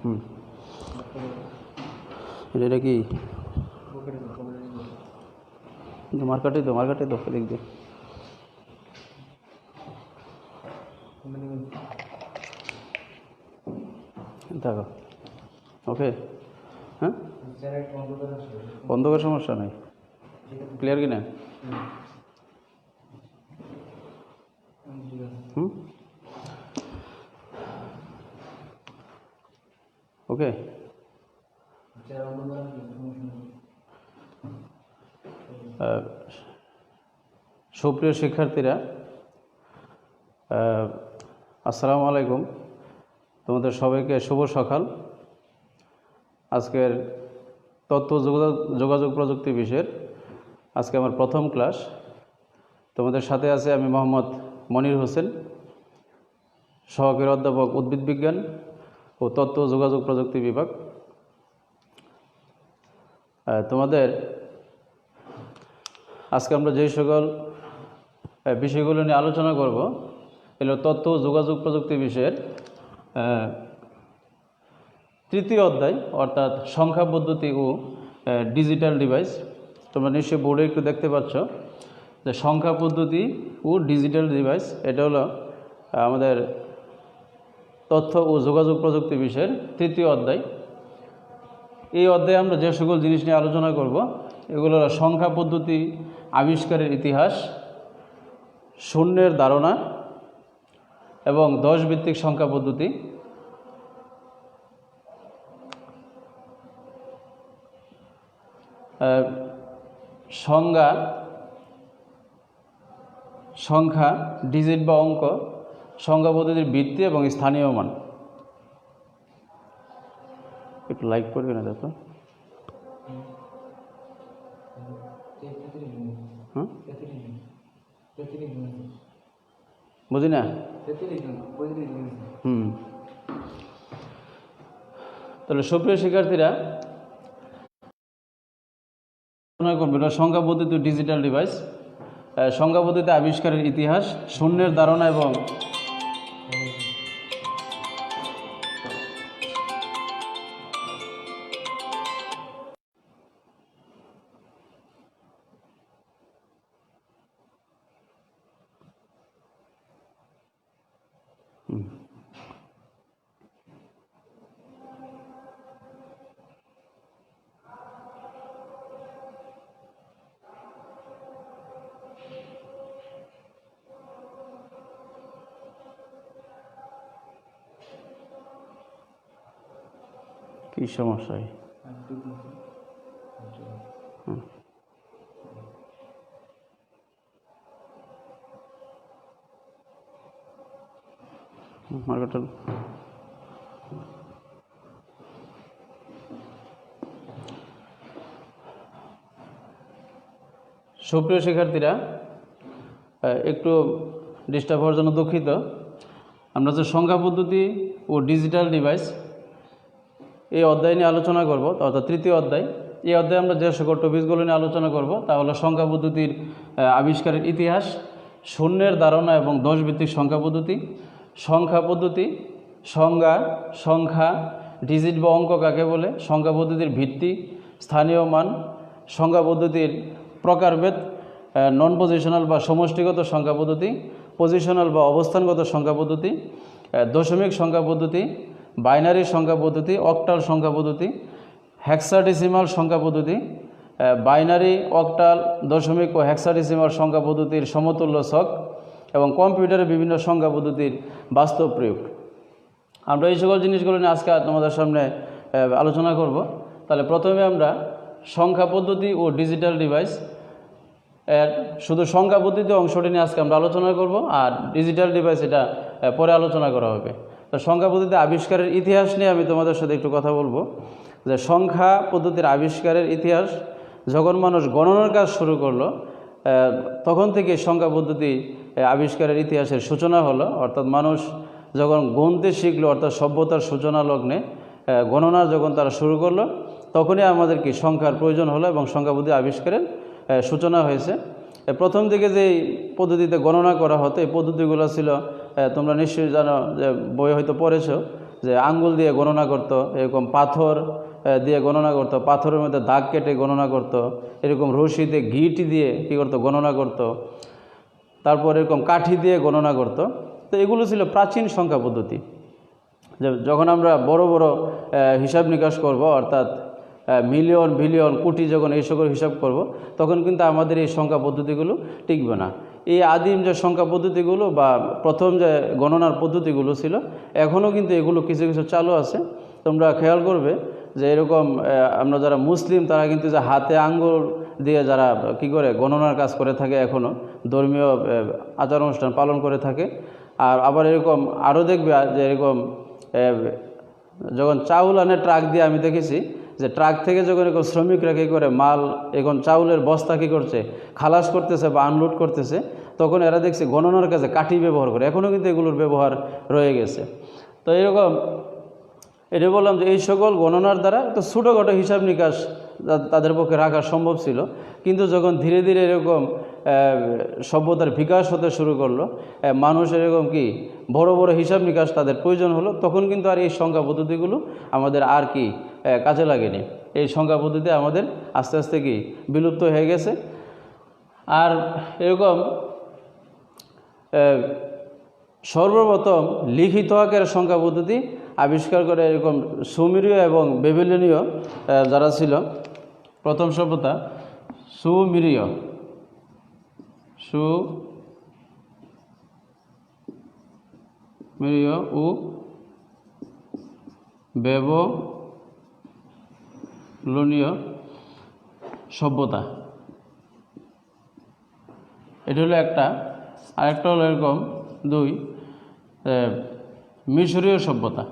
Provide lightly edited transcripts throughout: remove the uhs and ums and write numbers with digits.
হুম, এটা কি মার্কেটে তো এদিক দিয়ে দেখো। ওকে, হ্যাঁ, বন্ধ করার সমস্যা নাই, ক্লিয়ার কি না? হুম, ওকে। সুপ্রিয় শিক্ষার্থীরা, আসসালামু আলাইকুম। তোমাদের সবাইকে শুভ সকাল। আজকের তথ্য যোগাযোগ প্রযুক্তি বিষয়ের আজকে আমার প্রথম ক্লাস। তোমাদের সাথে আছে আমি মোহাম্মদ মনির হোসেন, সহকারী অধ্যাপক উদ্ভিদ বিজ্ঞান ও তথ্য যোগাযোগ প্রযুক্তি বিভাগ। তোমাদের আজকে আমরা যেই সকল বিষয়গুলো নিয়ে আলোচনা করব এগুলো তথ্য যোগাযোগ প্রযুক্তি বিষয়ের তৃতীয় অধ্যায়, অর্থাৎ সংখ্যা পদ্ধতি ও ডিজিটাল ডিভাইস। তোমরা নিশ্চয়ই বোর্ডে একটু দেখতে পাচ্ছ যে সংখ্যা পদ্ধতি ও ডিজিটাল ডিভাইস, এটা হলো আমাদের তথ্য ও যোগাযোগ প্রযুক্তি বিষয়ের তৃতীয় অধ্যায়। এই অধ্যায়ে আমরা যে সকল জিনিস নিয়ে আলোচনা করব এগুলো হলো সংখ্যা পদ্ধতি আবিষ্কারের ইতিহাস, শূন্যের ধারণা এবং 10 ভিত্তিক সংখ্যা পদ্ধতি। সংখ্যা ডিজিট বা অঙ্ক, সংখ্যা পদ্ধতির ভিত্তি এবং স্থানীয় মান। একটু লাইক করবে না দেখো। বুঝি না। তাহলে সুপ্রিয় শিক্ষার্থীরা, সংখ্যা পদ্ধতি ডিজিটাল ডিভাইস, সংখ্যা পদ্ধতি আবিষ্কারের ইতিহাস, শূন্যের ধারণা এবং কি সমস্যা? মার্কেটার সুপ্রিয় শিক্ষার্থীরা, একটু ডিস্টার্ব হওয়ার জন্য দুঃখিত। আমরা যে সংখ্যা পদ্ধতি ও ডিজিটাল ডিভাইস এই অধ্যায় নিয়ে আলোচনা করব, অর্থাৎ তৃতীয় অধ্যায়। এই অধ্যায়ে আমরা যে সকল টপিকসগুলো নিয়ে আলোচনা করব তা হলো সংখ্যা পদ্ধতির আবিষ্কারের ইতিহাস, শূন্যের ধারণা এবং 10 ভিত্তিক সংখ্যা পদ্ধতি, সংখ্যা পদ্ধতি, সংখ্যা ডিজিট বা অঙ্ক কাকে বলে, সংখ্যা পদ্ধতির ভিত্তি, স্থানীয় মান, সংখ্যা পদ্ধতির প্রকারভেদ, নন পজিশনাল বা সমষ্টিগত সংখ্যা পদ্ধতি, পজিশনাল বা অবস্থানগত সংখ্যা পদ্ধতি, দশমিক সংখ্যা পদ্ধতি, বাইনারি সংখ্যা পদ্ধতি, অক্টাল সংখ্যা পদ্ধতি, হেক্সাডেসিমাল সংখ্যা পদ্ধতি, বাইনারি, অক্টাল, দশমিক ও হেক্সাডেসিমাল সংখ্যা পদ্ধতির সমতুল্য ছক এবং কম্পিউটারের বিভিন্ন সংখ্যা পদ্ধতির বাস্তব প্রয়োগ। আমরা এই সকল জিনিসগুলো নিয়ে আজকে তোমাদের সামনে আলোচনা করব। তাহলে প্রথমে আমরা সংখ্যা পদ্ধতি ও ডিজিটাল ডিভাইস এর শুধু সংখ্যা পদ্ধতি অংশটি নিয়ে আজকে আমরা আলোচনা করব, আর ডিজিটাল ডিভাইস এটা পরে আলোচনা করা হবে। তো সংখ্যা পদ্ধতি আবিষ্কারের ইতিহাস নিয়ে আমি তোমাদের সাথে একটু কথা বলবো। যে সংখ্যা পদ্ধতির আবিষ্কারের ইতিহাস, যখন মানুষ গণনার কাজ শুরু করলো তখন থেকে সংখ্যা পদ্ধতি আবিষ্কারের ইতিহাসের সূচনা হলো। অর্থাৎ মানুষ যখন গুনতে শিখলো, অর্থাৎ সভ্যতার সূচনা লগ্নে গণনা যখন তারা শুরু করলো, তখনই আমাদের কি সংখ্যার প্রয়োজন হলো এবং সংখ্যা পদ্ধতি আবিষ্কারের সূচনা হয়েছে। প্রথম দিকে যে পদ্ধতিতে গণনা করা হতো এই পদ্ধতিগুলো ছিল, তোমরা নিশ্চয়ই জানো, যে বই হয়তো পড়েছো, যে আঙ্গুল দিয়ে গণনা করত, এরকম পাথর দিয়ে গণনা করত, পাথরের মধ্যে দাগ কেটে গণনা করত, এরকম রশিতে গিটি দিয়ে কী করতো গণনা করত, তারপর এরকম কাঠি দিয়ে গণনা করত। তো এগুলো ছিল প্রাচীন সংখ্যা পদ্ধতি। যে যখন আমরা বড় বড় হিসাব নিকাশ করব, অর্থাৎ মিলিয়ন বিলিয়ন কোটি যখন এই সকল হিসাব করব, তখন কিন্তু আমাদের এই সংখ্যা পদ্ধতিগুলো টিকবে না। এই আদিম যে সংখ্যা পদ্ধতিগুলো বা প্রথম যে গণনার পদ্ধতিগুলো ছিল, এখনও কিন্তু এগুলো কিছু কিছু চালু আছে। তোমরা খেয়াল করবে যে এরকম আমরা যারা মুসলিম তারা কিন্তু যে হাতে আঙ্গুল দিয়ে যারা কি করে গণনার কাজ করে থাকে, এখনও ধর্মীয় আচার অনুষ্ঠান পালন করে থাকে। আর আবার এরকম আরও দেখবে যে এরকম যখন চাউল আনে ট্রাক দিয়ে, আমি দেখেছি যে ট্রাক থেকে যখন এরকম শ্রমিকরা কী করে মাল এখন চাউলের বস্তা কী করছে খালাস করতেছে বা আনলোড করতেছে, তখন এরা দেখছে গণনার কাজে কাঠি ব্যবহার করে। এখনও কিন্তু এগুলোর ব্যবহার রয়ে গেছে। তো এরকম এটা বললাম যে এই সকল গণনার দ্বারা তো ছোটোখাটো হিসাব নিকাশ তাদের পক্ষে রাখা সম্ভব ছিল। কিন্তু যখন ধীরে ধীরে এরকম সভ্যতার বিকাশ হতে শুরু করলো, মানুষ এরকম কি বড় বড় হিসাব নিকাশ তাদের প্রয়োজন হলো, তখন কিন্তু আর এই সংখ্যা পদ্ধতিগুলো আমাদের আর কি কাজে লাগেনি। এই সংখ্যা পদ্ধতি আমাদের আস্তে আস্তে কি বিলুপ্ত হয়ে গেছে। আর এরকম সর্বপ্রথম লিখিত আকারের সংখ্যা পদ্ধতি আবিষ্কার করে এরকম সুমেরীয় এবং বেবিলনীয় যারা ছিল প্রথম সভ্যতা, সুমেরীয় ও বেবিলনীয় সভ্যতা, এটা হলো একটা। আরেকটা হলো এরকম দুই মিশরীয় সভ্যতা।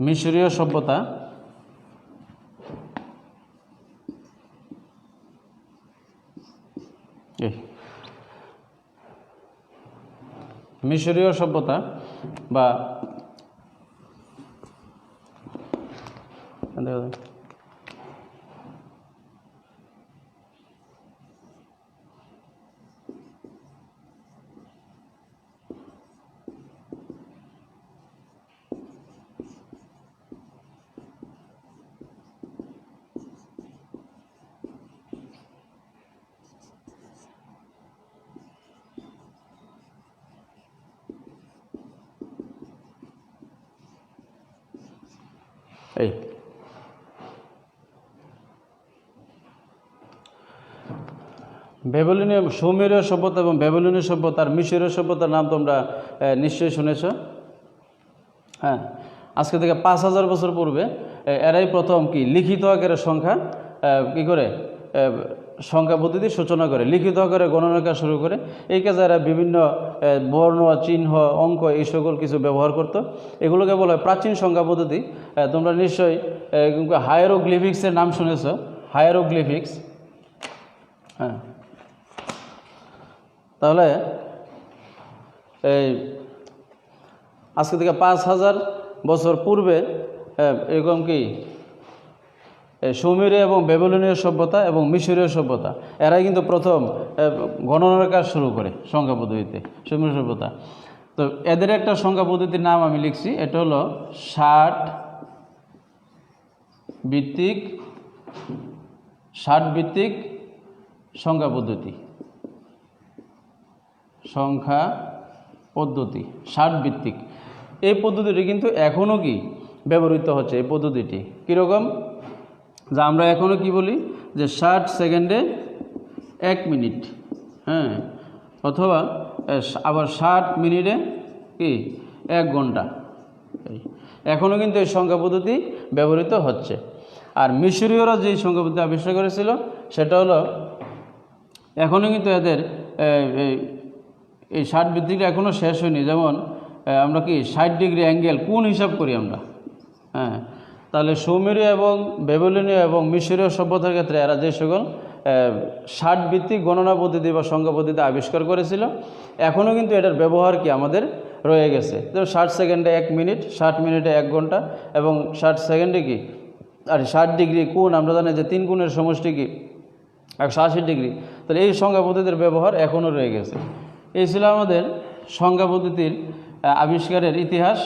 মিশরীয় সভ্যতা মিশরীয় সভ্যতা বা এই বেবিলনীয় সুমেরীয় সভ্যতা এবং বেবিলনীয় সভ্যতার মিশরীয় সভ্যতার নাম তোমরা নিশ্চয়ই শুনেছ। হ্যাঁ, আজকে থেকে 5000 বছর পূর্বে এরাই প্রথম কি লিখিত আকারের সংখ্যা কি করে সংখ্যা পদ্ধতির সূচনা করে, লিখিত আকারে গণনা কাজ শুরু করে। এই কাজে এরা বিভিন্ন বর্ণ, চিহ্ন, অঙ্ক এই সকল কিছু ব্যবহার করত। এগুলোকে বলা হয় প্রাচীন সংখ্যা পদ্ধতি। তোমরা নিশ্চয়ই হায়ারোগ্লিফিক্সের নাম শুনেছ, হায়ারোগ্লিফিক্স। হ্যাঁ, তাহলে এই আজকে থেকে 5000 বছর পূর্বে এরকম কি সুমেরীয় এবং বেবিলনীয় সভ্যতা এবং মিশরীয় সভ্যতা এরাই কিন্তু প্রথম গণনার কাজ শুরু করে সংখ্যা পদ্ধতিতে, সুমেরীয় সভ্যতা। তো এদের একটা সংখ্যা পদ্ধতির নাম আমি লিখছি, এটা হলো 60 ভিত্তিক সংখ্যা পদ্ধতি। 60 ভিত্তিক এই পদ্ধতিটি কিন্তু এখনও কি ব্যবহৃত হচ্ছে। এই পদ্ধতিটি কীরকম, যা আমরা এখনও কি বলি যে 60 সেকেন্ডে 1 মিনিট, হ্যাঁ, অথবা আবার 60 মিনিটে কি 1 ঘন্টা। এখনও কিন্তু এই সংখ্যা পদ্ধতি ব্যবহৃত হচ্ছে। আর মিশরীয়রা যেই সংখ্যা পদ্ধতি আবিষ্কার করেছিল সেটা হলো এখনও কিন্তু এদের এই 60 ভিত্তিকটা এখনও শেষ হয়নি। যেমন আমরা কি 60 ডিগ্রি অ্যাঙ্গেল কোণ হিসাব করি আমরা, হ্যাঁ, তাহলে সুমেরীয় এবং বেবিলনীয় এবং মিশরীয় সভ্যতার ক্ষেত্রে এরা যে সকল 60 ভিত্তিক গণনা পদ্ধতি বা সংখ্যা পদ্ধতি আবিষ্কার করেছিল, এখনও কিন্তু এটার ব্যবহার কি আমাদের রয়ে গেছে। যেমন 60 সেকেন্ডে 1 মিনিট, 60 মিনিটে 1 ঘন্টা এবং 60 সেকেন্ডে কি আর 60 ডিগ্রি কোণ আমরা জানি যে 3 কোণের সমষ্টি কি 180 ডিগ্রি। তাহলে এই সংখ্যা পদ্ধতির ব্যবহার এখনও রয়ে গেছে। এই ছিল আমাদের সংখ্যা পদ্ধতির আবিষ্কারের ইতিহাস।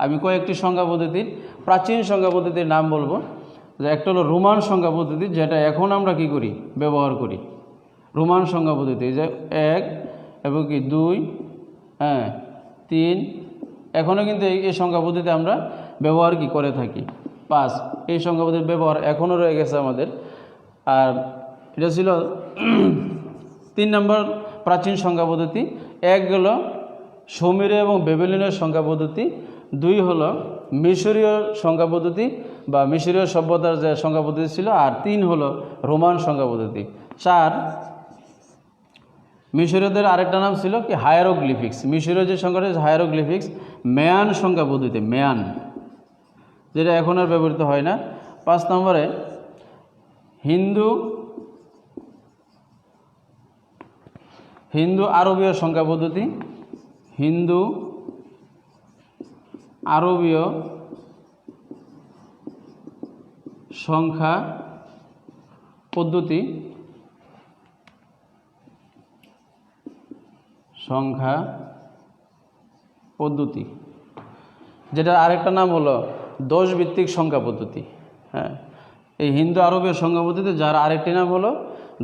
আমি কয়েকটি সংখ্যা পদ্ধতির প্রাচীন সংখ্যা পদ্ধতির নাম বলবো। যে একটা হলো রোমান সংখ্যা পদ্ধতি, যেটা এখন আমরা কি করি, ব্যবহার করি। রোমান সংখ্যা পদ্ধতি যে 1 এবং কি 2, 3, এখনও কিন্তু এই সংখ্যা পদ্ধতি আমরা ব্যবহার কি করে থাকি। 5, এই সংখ্যা পদ্ধতির ব্যবহার এখনও রয়ে গেছে আমাদের। আর এটা ছিল 3 নম্বর প্রাচীন সংখ্যা পদ্ধতি। 1 হলো সুমেরীয় এবং বেবিলনীয় সংখ্যা পদ্ধতি, 2 হলো মিশরীয় সংখ্যা পদ্ধতি বা মিশরীয় সভ্যতার যে সংখ্যা পদ্ধতি ছিল, আর 3 হলো রোমান সংখ্যা পদ্ধতি। 4, মিশরীয়দের আরেকটা নাম ছিল কি হায়ারোগ্লিফিক্স। মিশরীয় যে সংখ্যাটা হায়ারোগ্লিফিক্স, মেয়ান সংখ্যা পদ্ধতি, মেয়ান, যেটা এখন আর ব্যবহৃত হয় না। 5 নম্বরে হিন্দু আরবীয় সংখ্যা পদ্ধতি, হিন্দু আরবীয় সংখ্যা পদ্ধতি, যেটার আরেকটা নাম হলো 10 ভিত্তিক সংখ্যা পদ্ধতি। হ্যাঁ, এই হিন্দু আরবীয় সংখ্যা পদ্ধতি, যার আরেকটি নাম হলো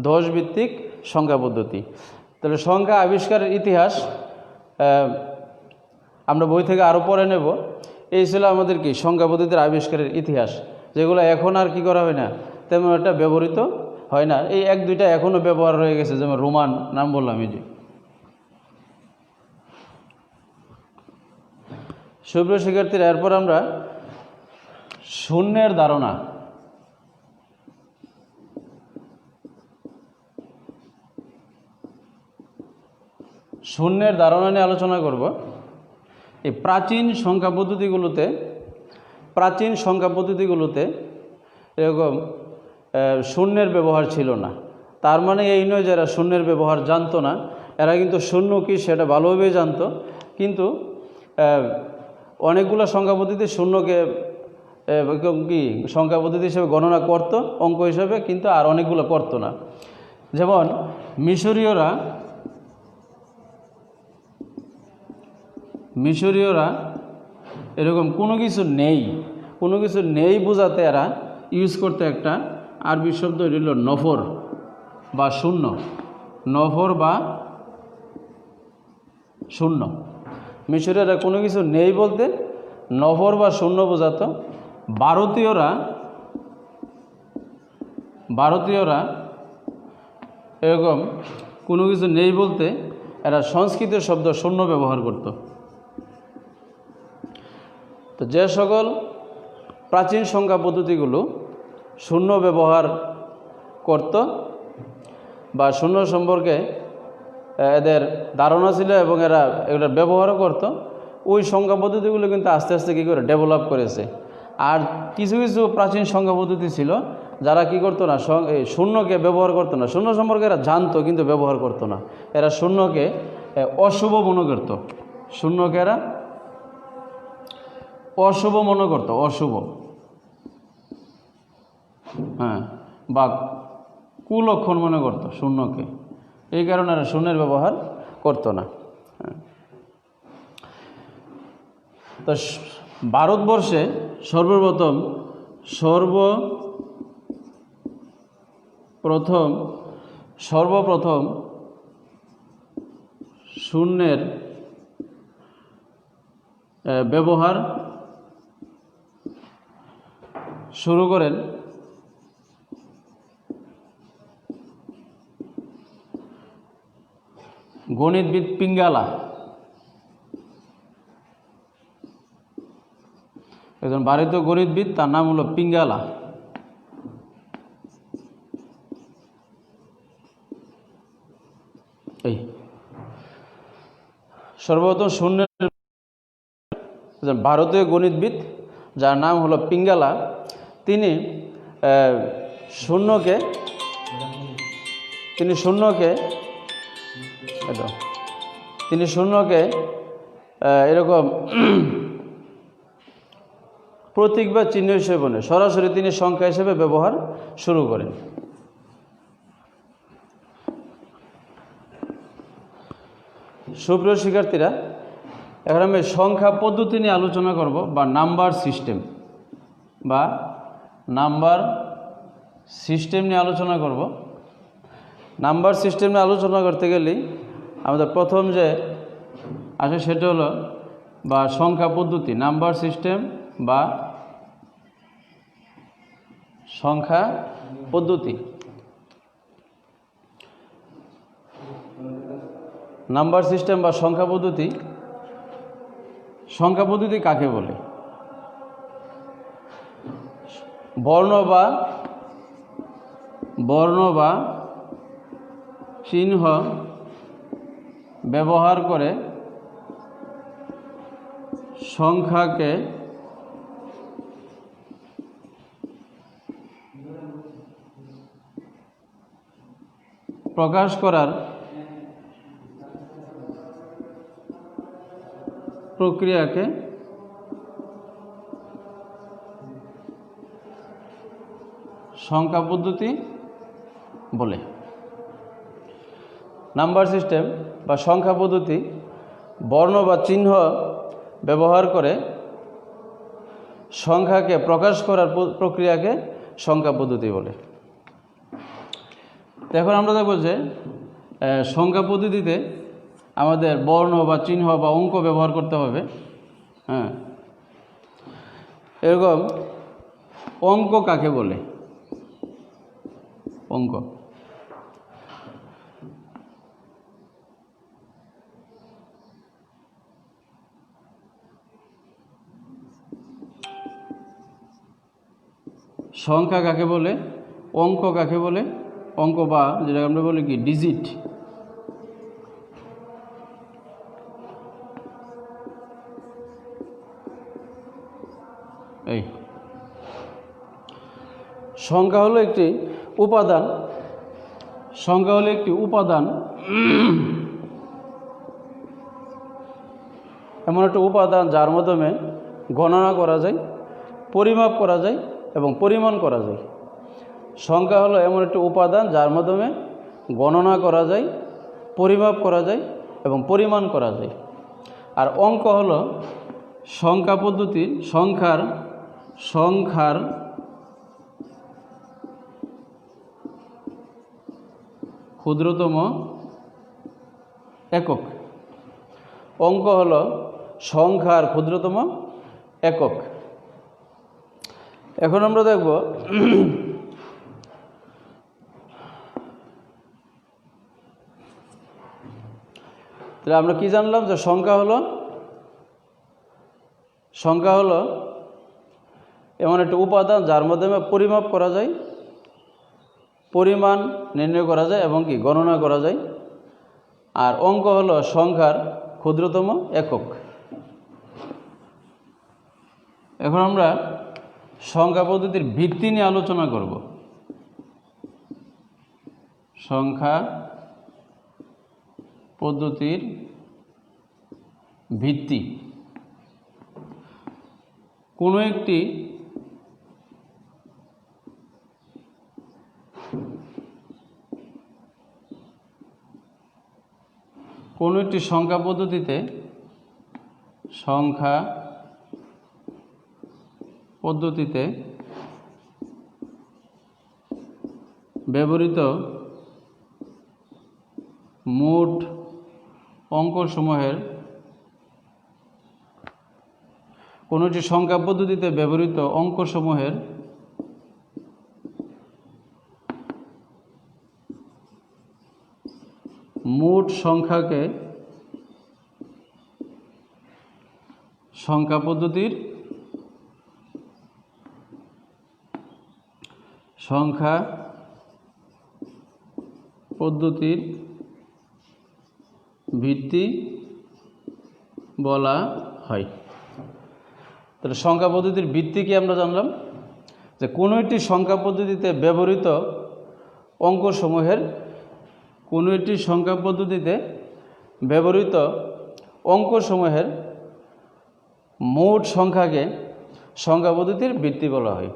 10 ভিত্তিক সংখ্যা পদ্ধতি। তাহলে সংখ্যা আবিষ্কারের ইতিহাস আমরা বই থেকে আরও পড়ে নেব। এই ছিল আমাদের কি সংখ্যা পদ্ধতির আবিষ্কারের ইতিহাস, যেগুলো এখন আর কি করা হয় না, তেমন একটা ব্যবহৃত হয় না। এই 1-2টা এখনও ব্যবহার হয়ে গেছে, যেমন রোমান নাম বললাম। এই যে সুপ্রিয় শিক্ষার্থীরা, এরপর আমরা শূন্যের ধারণা, নিয়ে আলোচনা করব। এই প্রাচীন সংখ্যা পদ্ধতিগুলোতে এরকম শূন্যের ব্যবহার ছিল না। তার মানে এই নয় যারা শূন্যের ব্যবহার জানতো না, এরা কিন্তু শূন্য কি সেটা ভালোভাবেই জানতো, কিন্তু অনেকগুলো সংখ্যা পদ্ধতি শূন্যকে কি সংখ্যা পদ্ধতি হিসেবে গণনা করত অঙ্ক হিসেবে, কিন্তু আর অনেকগুলো করতো না। যেমন মিশরীয়রা এরকম কোনো কিছু নেই বোঝাতে এরা ইউজ করতে একটা আরবি শব্দ, হলো নফর বা শূন্য। মিশরীয়রা কোনো কিছু নেই বলতে নফর বা শূন্য বোঝাতো। ভারতীয়রা এরকম কোনো কিছু নেই বলতে এরা সংস্কৃত শব্দ শূন্য ব্যবহার করত। তো যে সকল প্রাচীন সংখ্যা পদ্ধতিগুলো শূন্য ব্যবহার করত বা শূন্য সম্পর্কে এদের ধারণা ছিল এবং এরা এগুলোর ব্যবহারও করত, ওই সংখ্যা পদ্ধতিগুলো কিন্তু আস্তে আস্তে কী করে ডেভেলপ করেছে। আর কিছু কিছু প্রাচীন সংখ্যা পদ্ধতি ছিল যারা কি করতো না, শূন্যকে ব্যবহার করতো না। শূন্য সম্পর্কে এরা জানতো কিন্তু ব্যবহার করতো না। এরা শূন্যকে অশুভ মনে করত। শূন্যকে এরা অশুভ মনে করত, অশুভ, হ্যাঁ, বা কুলক্ষণ মনে করত শূন্যকে। এই কারণে এরা শূন্যের ব্যবহার করতো না। তো ভারতবর্ষে সর্বপ্রথম শূন্যের ব্যবহার শুরু করেন গণিতবিদ পিঙ্গালা। একজন ভারতীয় গণিতবিদ, তার নাম হলো পিঙ্গালা। এই সর্বপ্রথম শূন্যের ভারতীয় গণিতবিদ, যার নাম হলো পিঙ্গালা, তিনি শূন্যকে এরকম প্রতীক বা চিহ্ন হিসেবে নয়, সরাসরি তিনি সংখ্যা হিসেবে ব্যবহার শুরু করেন। সুপ্রিয় শিক্ষার্থীরা, এখন আমি সংখ্যা পদ্ধতি নিয়ে আলোচনা করব বা নাম্বার সিস্টেম নিয়ে আলোচনা করব। নাম্বার সিস্টেম নিয়ে আলোচনা করতে গেলে আমাদের প্রথম যে আসে সেটা হলো বা সংখ্যা পদ্ধতি, নাম্বার সিস্টেম বা সংখ্যা পদ্ধতি। নাম্বার সিস্টেম বা সংখ্যা পদ্ধতি, সংখ্যা পদ্ধতি কাকে বলে? বর্ণ বা চিহ্ন ব্যবহার করে সংখ্যাকে প্রকাশ করার প্রক্রিয়াকে সংখ্যা পদ্ধতি বলে। নাম্বার সিস্টেম বা সংখ্যা পদ্ধতি বর্ণ বা চিহ্ন ব্যবহার করে সংখ্যাকে প্রকাশ করার প্রক্রিয়াকে সংখ্যা পদ্ধতি বলে। এখন আমরা দেখব যে সংখ্যা পদ্ধতিতে আমাদের বর্ণ বা চিহ্ন বা অঙ্ক ব্যবহার করতে হবে। এরকম অঙ্ক কাকে বলে? অঙ্ক সংখ্যা কাকে বলে, অঙ্ক কাকে বলে? অঙ্ক বা যেটা আমরা বলি কি ডিজিট। এই সংখ্যা হলো একটি উপাদান, সংখ্যা হলো একটি উপাদান, এমন একটা উপাদান যার মাধ্যমে গণনা করা যায়, পরিমাপ করা যায় এবং পরিমাণ করা যায়। সংখ্যা হলো এমন একটি উপাদান যার মাধ্যমে গণনা করা যায়, পরিমাপ করা যায় এবং পরিমাণ করা যায়। আর অঙ্ক হলো সংখ্যা পদ্ধতির সংখ্যার ক্ষুদ্রতম একক। অঙ্ক হলো সংখ্যার ক্ষুদ্রতম একক। এখন আমরা দেখব তাহলে আমরা কি জানলাম যে সংখ্যা হলো এমন একটা উপাদান যার মাধ্যমে পরিমাপ করা যায়, পরিমাণ নির্ণয় করা যায় এবং কি গণনা করা যায়। আর অঙ্ক হলো সংখ্যার ক্ষুদ্রতম একক। এখন আমরা সংখ্যা পদ্ধতির ভিত্তি নিয়ে আলোচনা করব। সংখ্যা পদ্ধতির ভিত্তি কোনো একটি সংখ্যা পদ্ধতিতে ব্যবহৃত মোট অঙ্কসমূহের কোনো একটি সংখ্যা পদ্ধতিতে ব্যবহৃত অঙ্কসমূহের মোট সংখ্যাকে সংখ্যা পদ্ধতির ভিত্তি বলা হয়। তাহলে সংখ্যা পদ্ধতির ভিত্তি কি আমরা জানলাম যে কোনো একটি সংখ্যা পদ্ধতিতে ব্যবহৃত অঙ্কসমূহের মোট সংখ্যাকে সংখ্যা পদ্ধতির ভিত্তি বলা হয়।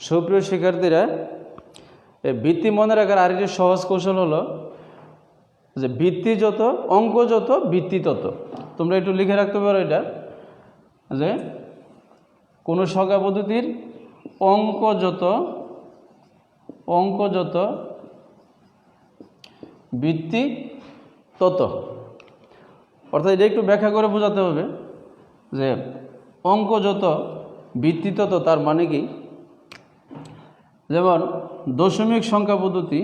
সুপ্রিয় শিক্ষার্থীরা, এই ভিত্তি মনে রাখার আরেকটি সহজ কৌশল হলো যে ভিত্তি যত অঙ্ক যত ভিত্তি তত। তোমরা একটু লিখে রাখতে পারো এটা, যে কোনো সংখ্যা পদ্ধতির অঙ্ক যত ভিত্তি তত। অর্থাৎ এটা একটু ব্যাখ্যা করে বোঝাতে হবে যে অঙ্ক যত ভিত্তি তত, তার মানে কি? যেমন দশমিক সংখ্যা পদ্ধতি,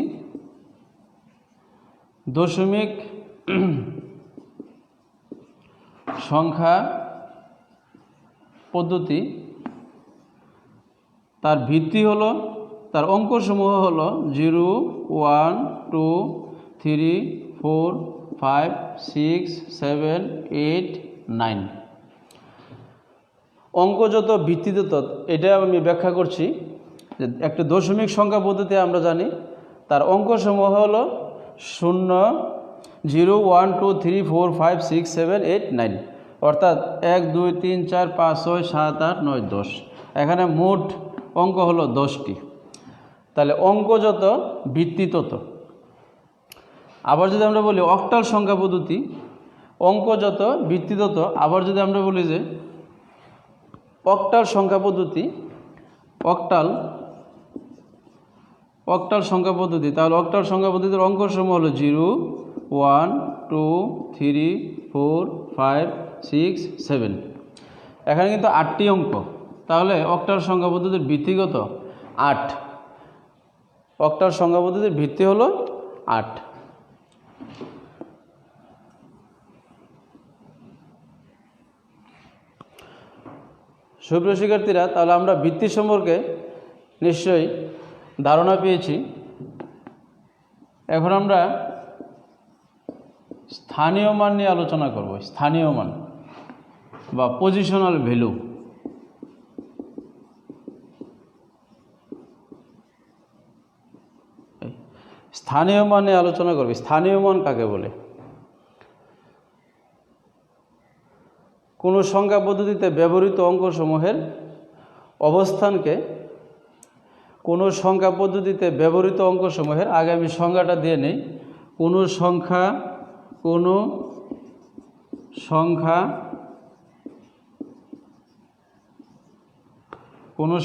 দশমিক সংখ্যা পদ্ধতি, তার ভিত্তি হলো, তার অঙ্কসমূহ হলো 0, 1, 2, 3, 4, 5, 6, 7, 8, 9। অঙ্ক যত ভিত্তি তত, এটা আমি ব্যাখ্যা করছি যে একটা দশমিক সংখ্যা পদ্ধতি আমরা জানি তার অঙ্কসমূহ হলো 0, 0, 1, 2, 3, 4, 5, 6, 7, 8, 9, অর্থাৎ 1, 2, 3, 4, 5, 6, 7, 8, 9, 10। এখানে মোট অঙ্ক হলো 10টি। তাহলে অঙ্ক যত ভিত্তি তত। আবার যদি আমরা বলি অক্টাল সংখ্যা পদ্ধতি, অঙ্ক যত ভিত্তি তত। আবার যদি আমরা বলি যে অক্টাল সংখ্যা পদ্ধতি, অক্টাল সংখ্যা পদ্ধতি, তাহলে অক্টাল সংখ্যা পদ্ধতির অঙ্কসমূহ হলো 0, 1, 2, 3, 4, 5, 6, 7। এখানে কিন্তু 8টি অঙ্ক। তাহলে অক্টাল সংখ্যা পদ্ধতির ভিত্তি কত? 8। অক্টাল সংখ্যা পদ্ধতির ভিত্তি হলো 8। সুপ্রিয় শিক্ষার্থীরা, তাহলে আমরা ভিত্তি সম্পর্কে নিশ্চয়ই ধারণা পেয়েছি। এখন আমরা স্থানীয় মান নিয়ে আলোচনা করব। স্থানীয় মান বা পজিশনাল ভ্যালু। স্থানীয় মান নিয়ে আলোচনা করব। স্থানীয় মান কাকে বলে? কোনো সংখ্যা পদ্ধতিতে ব্যবহৃত অঙ্কসমূহের অবস্থানকে, কোনো সংখ্যা পদ্ধতিতে ব্যবহৃত অঙ্কসমূহের, আগে আমি সংজ্ঞাটা দিয়ে নেই। কোনো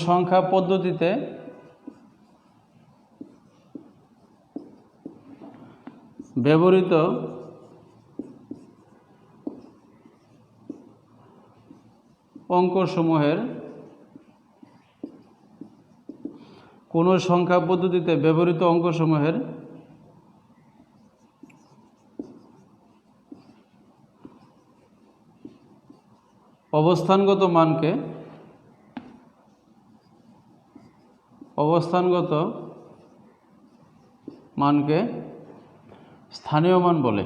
সংখ্যা পদ্ধতিতে ব্যবহৃত অঙ্কসমূহের, কোনো সংখ্যা পদ্ধতিতে ব্যবহৃত অঙ্কসমূহের অবস্থানগত মানকে স্থানীয় মান বলে।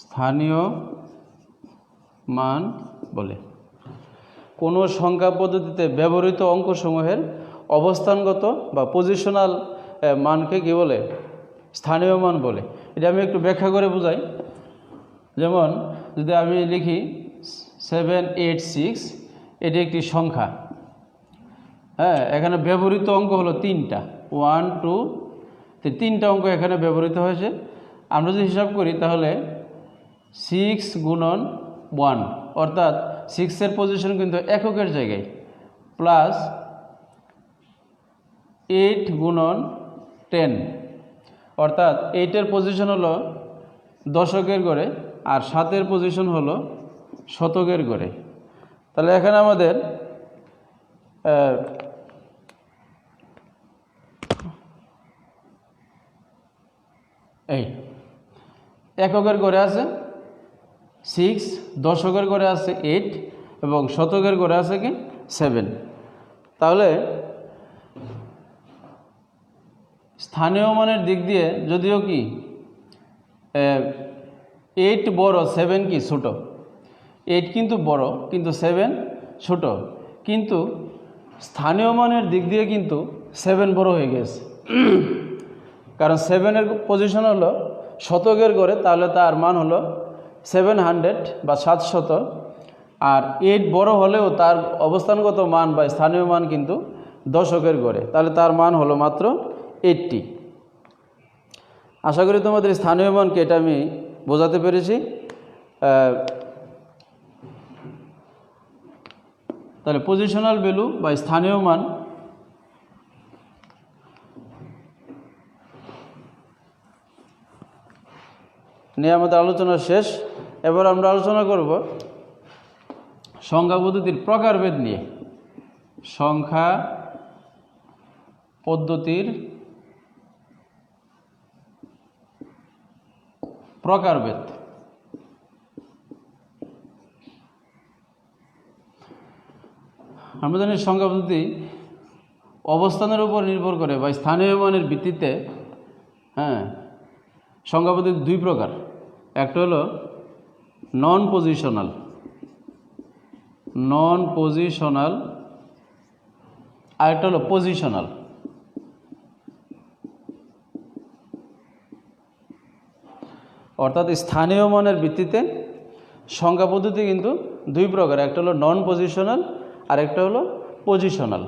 স্থানীয় মান বলে। কোনো সংখ্যা পদ্ধতিতে ব্যবহৃত অঙ্কসমূহের অবস্থানগত বা পজিশনাল মানকে কি বলে? স্থানীয় মান বলে। এটা আমি একটু ব্যাখ্যা করে বোঝাই। যেমন যদি আমি লিখি 786, এটি একটি সংখ্যা। হ্যাঁ, এখানে ব্যবহৃত অঙ্ক হলো 3টা, 1, 2, 3টা অঙ্ক এখানে ব্যবহৃত হয়েছে। আমরা যদি হিসাব করি তাহলে 6 গুণন 1, অর্থাৎ 6-এর পজিশন কিন্তু এককের জায়গায়, প্লাস 8 গুণন 10, অর্থাৎ 8-এর পজিশন হলো দশকের ঘরে, আর 7-এর পজিশন হলো শতকের ঘরে। তাহলে এখানে আমাদের এই এককের ঘরে আছে 6, দশকের ঘরে আছে 8 এবং শতকের ঘরে আছে কি 7। তাহলে স্থানীয় মানের দিক দিয়ে যদিও কি 8 বড়, 7 কি ছোট। 8 কিন্তু বড়, কিন্তু 7 ছোট। কিন্তু স্থানীয় মানের দিক দিয়ে কিন্তু 7 বড় হয়ে গেছে, কারণ 7-এর পজিশন হলো শতকের ঘরে, তাহলে তার মান হলো 700 বা 700। আর 8 বড় হলেও তার অবস্থানগত মান বা স্থানীয় মান কিন্তু দশকের ঘরে, তাহলে তার মান হলো মাত্র 80। আশা করি তোমাদের স্থানীয় মানকে এটা আমি বোঝাতে পেরেছি। তাহলে পজিশনাল ভ্যালু বা স্থানীয় মান নিয়ে আমাদের আলোচনা শেষ। এবার আমরা আলোচনা করব সংখ্যা পদ্ধতির প্রকারভেদ নিয়ে। সংখ্যা পদ্ধতির প্রকারভেদ। আমরা জানি সংখ্যা পদ্ধতি অবস্থানের উপর নির্ভর করে বা স্থানীয় মানের ভিত্তিতে সংখ্যা পদ্ধতি দুই প্রকার। একটা হলো নন পজিশনাল আর একটা হলো পজিশনাল। অর্থাৎ স্থানীয় মানের ভিত্তিতে সংখ্যা পদ্ধতি কিন্তু দুই প্রকার, একটা হলো নন পজিশনাল আর একটা হলো পজিশনাল।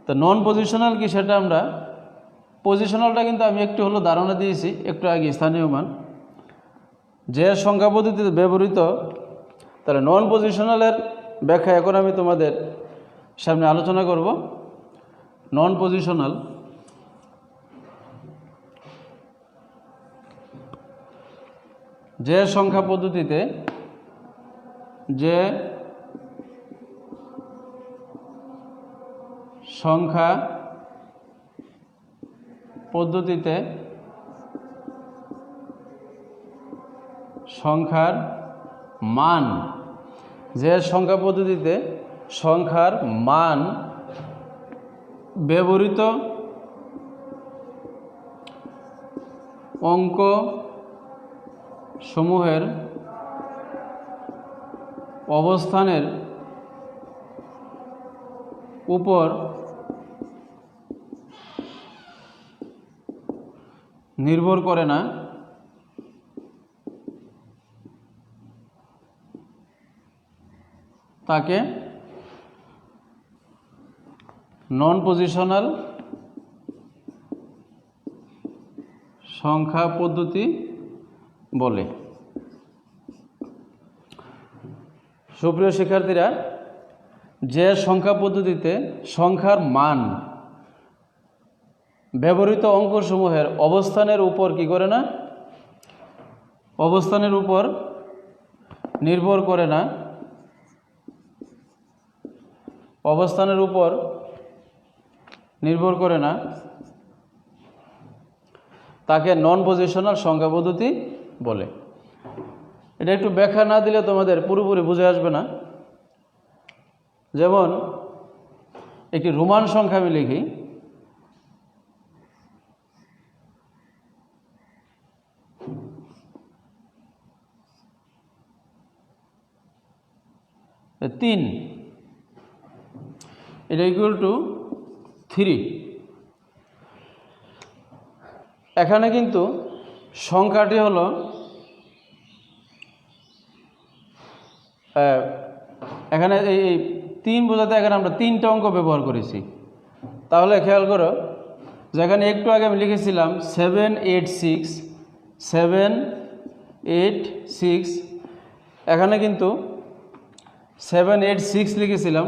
তো নন পজিশনাল কি সেটা আমরা, পজিশনালটা কিন্তু আমি একটু হলো ধারণা দিয়েছি একটু আগে, স্থানীয় মান যে সংখ্যা পদ্ধতিতে ব্যবহৃত। তাহলে নন পজিশনালের ব্যাখ্যা এখন আমি তোমাদের সামনে আলোচনা করব। নন পজিশনাল যে সংখ্যা পদ্ধতিতে সংখ্যার মান ব্যবহৃত অঙ্ক সমূহের অবস্থানের উপর নির্ভর করে না, তাকে নন পজিশনাল সংখ্যা পদ্ধতি বলে। সুপ্রিয় শিক্ষার্থীরা, যে সংখ্যা পদ্ধতিতে সংখ্যার মান ব্যবহৃত অঙ্কসমূহের অবস্থানের উপর কি করে না, অবস্থানের উপর নির্ভর করে না, তাকে নন পজিশনাল সংখ্যা পদ্ধতি বলে। এটা একটু ব্যাখ্যা না দিলে তোমাদের পুরোপুরি বুঝে আসবে না। যেমন একটি রোমান সংখ্যা আমি লিখি, তিন, এটা ইকুয়াল টু 3। এখানে কিন্তু সংখ্যাটি হলো এখানে এই 3 বোঝাতে এখানে আমরা 3টা অঙ্ক ব্যবহার করেছি। তাহলে খেয়াল করো, যেখানে একটু আগে আমি লিখেছিলাম 786, এখানে কিন্তু 786 লিখেছিলাম,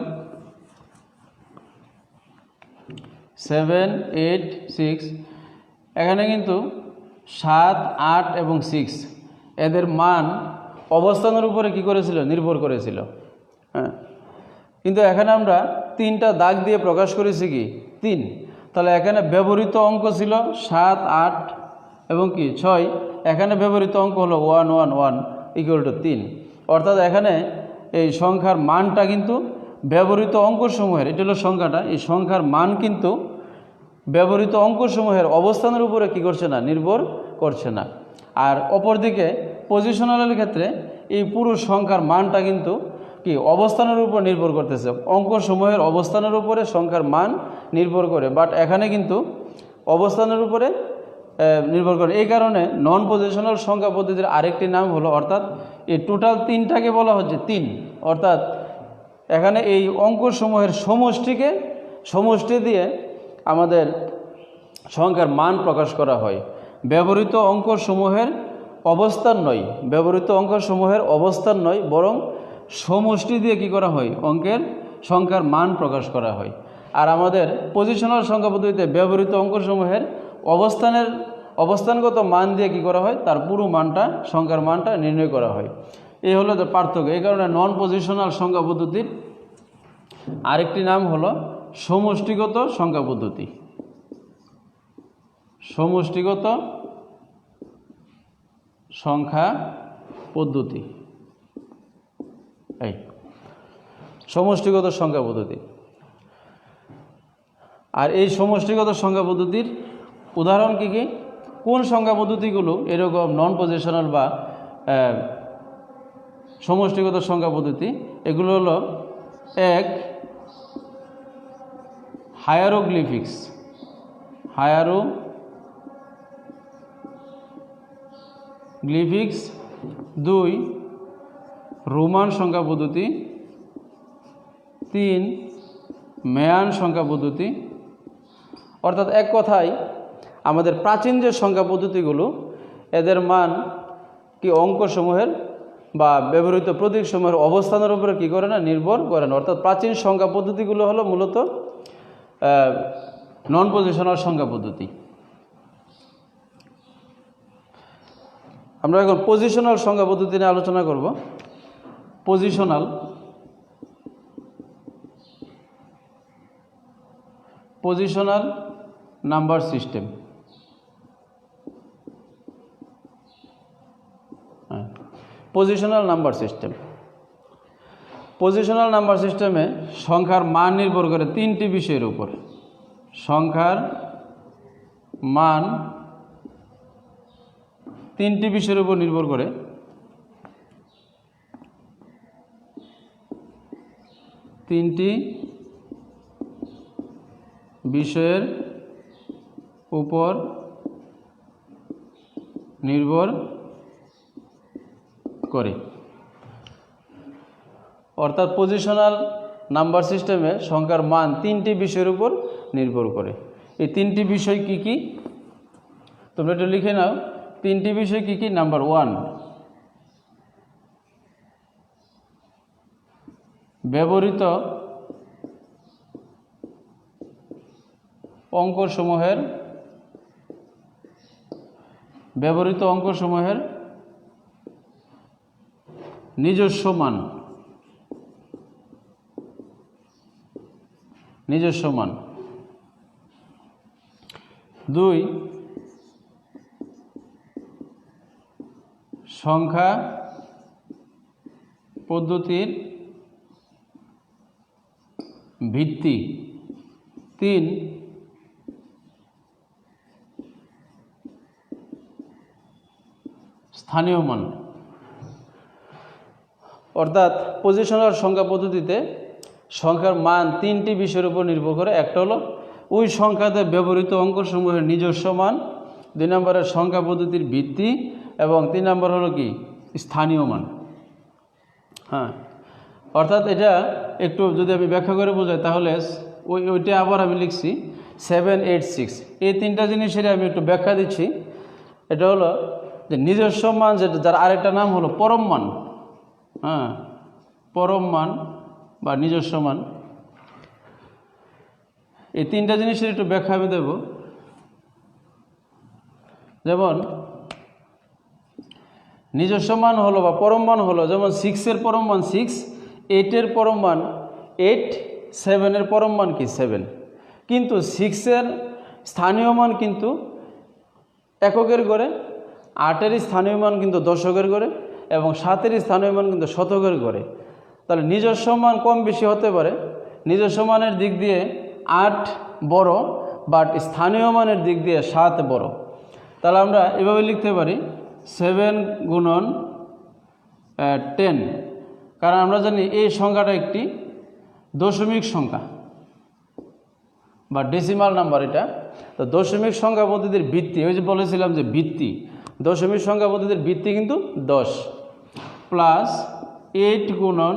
786। এখানে কিন্তু 7, 8 এবং 6 এদের মান অবস্থানের উপরে কি করেছিল, নির্ভর করেছিল। কিন্তু এখানে আমরা 3টা দাগ দিয়ে প্রকাশ করেছি কি 3। তাহলে এখানে ব্যবহৃত অঙ্ক ছিল 7, 8 এবং কি 6। এখানে ব্যবহৃত অঙ্ক হলো 1, 1, 1 ইকুয়াল টু 3। অর্থাৎ এখানে এই সংখ্যার মানটা কিন্তু ব্যবহৃত অঙ্কসমূহের, এটা হলো সংখ্যাটা, এই সংখ্যার মান কিন্তু ব্যবহৃত অঙ্কসমূহের অবস্থানের উপরে কি করছে না, নির্ভর করছে না। আর অপরদিকে পজিশনালের ক্ষেত্রে এই পুরো সংখ্যার মানটা কিন্তু কি অবস্থানের উপর নির্ভর করতেছে, অঙ্কসমূহের অবস্থানের উপরে সংখ্যার মান নির্ভর করে, বাট এখানে কিন্তু অবস্থানের উপরে নির্ভর করে। এই কারণে নন পজিশনাল সংখ্যা পদ্ধতির আরেকটি নাম হলো, অর্থাৎ এই টোটাল 3টাকে বলা হচ্ছে 3। অর্থাৎ এখানে এই অঙ্কসমূহের সমষ্টি দিয়ে আমাদের সংখ্যার মান প্রকাশ করা হয়। ব্যবহৃত অঙ্কসমূহের অবস্থান নয়, ব্যবহৃত অঙ্কসমূহের অবস্থান নয়, বরং সমষ্টি দিয়ে কি করা হয়, অঙ্কের সংখ্যার মান প্রকাশ করা হয়। আর আমাদের পজিশনাল সংখ্যা পদ্ধতিতে ব্যবহৃত অঙ্কসমূহের অবস্থানগত মান দিয়ে কি করা হয়, তার পুরো মানটা, সংখ্যার মানটা নির্ণয় করা হয়। এই হলো তো পার্থক্য। এই কারণে নন পজিশনাল সংখ্যা পদ্ধতির আরেকটি নাম হলো সমষ্টিগত সংখ্যা পদ্ধতি। সমষ্টিগত সংখ্যা পদ্ধতি, এই সমষ্টিগত সংখ্যা পদ্ধতি। আর এই সমষ্টিগত সংখ্যা পদ্ধতির উদাহরণ কি কি? কোন সংখ্যা পদ্ধতিগুলো এরকম নন পজিশনাল বা সমষ্টিগত সংখ্যা পদ্ধতি? এগুলো হলো, এক, হায়ারোগ্লিফিক্স, হায়ারোগ্লিফিক্স। 2, রোমান সংখ্যা পদ্ধতি। 3, মেয়ান সংখ্যা পদ্ধতি। অর্থাৎ এক কথায় আমাদের প্রাচীন যে সংখ্যা পদ্ধতিগুলো, এদের মান কি অঙ্কসমূহের বা ব্যবহৃত প্রতীকসমূহের অবস্থানের উপরে কী করে না, নির্ভর করে না। অর্থাৎ প্রাচীন সংখ্যা পদ্ধতিগুলো হলো মূলত নন পজিশনাল সংখ্যা পদ্ধতি। আমরা এখন পজিশনাল সংখ্যা পদ্ধতি নিয়ে আলোচনা করব। Positional number system. Positional number system. Positional number সিস্টেমে সংখ্যার মান নির্ভর করে 3টি বিষয়ের উপর। সংখ্যার মান 3টি বিষয়ের উপর নির্ভর করে। তিনটি বিষয়ের উপর নির্ভর করে। অর্থাৎ পজিশনাল নাম্বার সিস্টেমে সংখ্যার মান 3টি বিষয়ের উপর নির্ভর করে। এই 3টি বিষয় কি কি তোমরা একটু লিখে নাও। 3টি বিষয় কি কি? নাম্বার 1, ব্যবহৃত অঙ্কসমূহের নিজস্ব মান। 2, সংখ্যা পদ্ধতির ভিত্তি। 3, স্থানীয় মান। অর্থাৎ পজিশনাল সংখ্যা পদ্ধতিতে সংখ্যার মান 3টি বিষয়ের উপর নির্ভর করে। একটা হলো ওই সংখ্যাতে ব্যবহৃত অঙ্কসমূহের নিজস্ব মান, 2 নম্বরের সংখ্যা পদ্ধতির ভিত্তি, এবং 3 নম্বর হলো কি, স্থানীয় মান। হ্যাঁ, অর্থাৎ এটা একটু যদি আমি ব্যাখ্যা করে বোঝাই তাহলে ওইটা আবার আমি লিখছি 7, 8, 6। এই 3টা জিনিসের আমি একটু ব্যাখ্যা দিচ্ছি। এটা হলো যে নিজস্ব মান, যেটা যার আরেকটা নাম হলো পরম মান। হ্যাঁ, পরম মান বা নিজস্ব মান। এই 3টা জিনিসের একটু ব্যাখ্যা আমি দেব। যেমন নিজস্ব মান হলো বা পরম মান হলো, যেমন 6-এর পরম মান 6, 8-এর পরম মান 8, 7-এর পরম মান কি 7। কিন্তু 6-এর স্থানীয় মান কিন্তু এককের গড়ে, 8-এর স্থানীয় মান কিন্তু দশকের গড়ে, এবং 7-এর স্থানীয় মান কিন্তু শতকের গড়ে। তাহলে নিজস্ব মান কম বেশি হতে পারে। নিজস্ব মানের দিক দিয়ে 8 বড়, বাট স্থানীয় মানের দিক দিয়ে 7 বড়। তাহলে আমরা এভাবে লিখতে পারি 7 গুণন 10, কারণ আমরা জানি এই সংখ্যাটা একটি দশমিক সংখ্যা বা ডেসিমাল নাম্বার। এটা তো দশমিক সংখ্যা পদ্ধতির ভিত্তি, ওই যে বলেছিলাম যে ভিত্তি, দশমিক সংখ্যা পদ্ধতির ভিত্তি কিন্তু 10, প্লাস 8 গুণন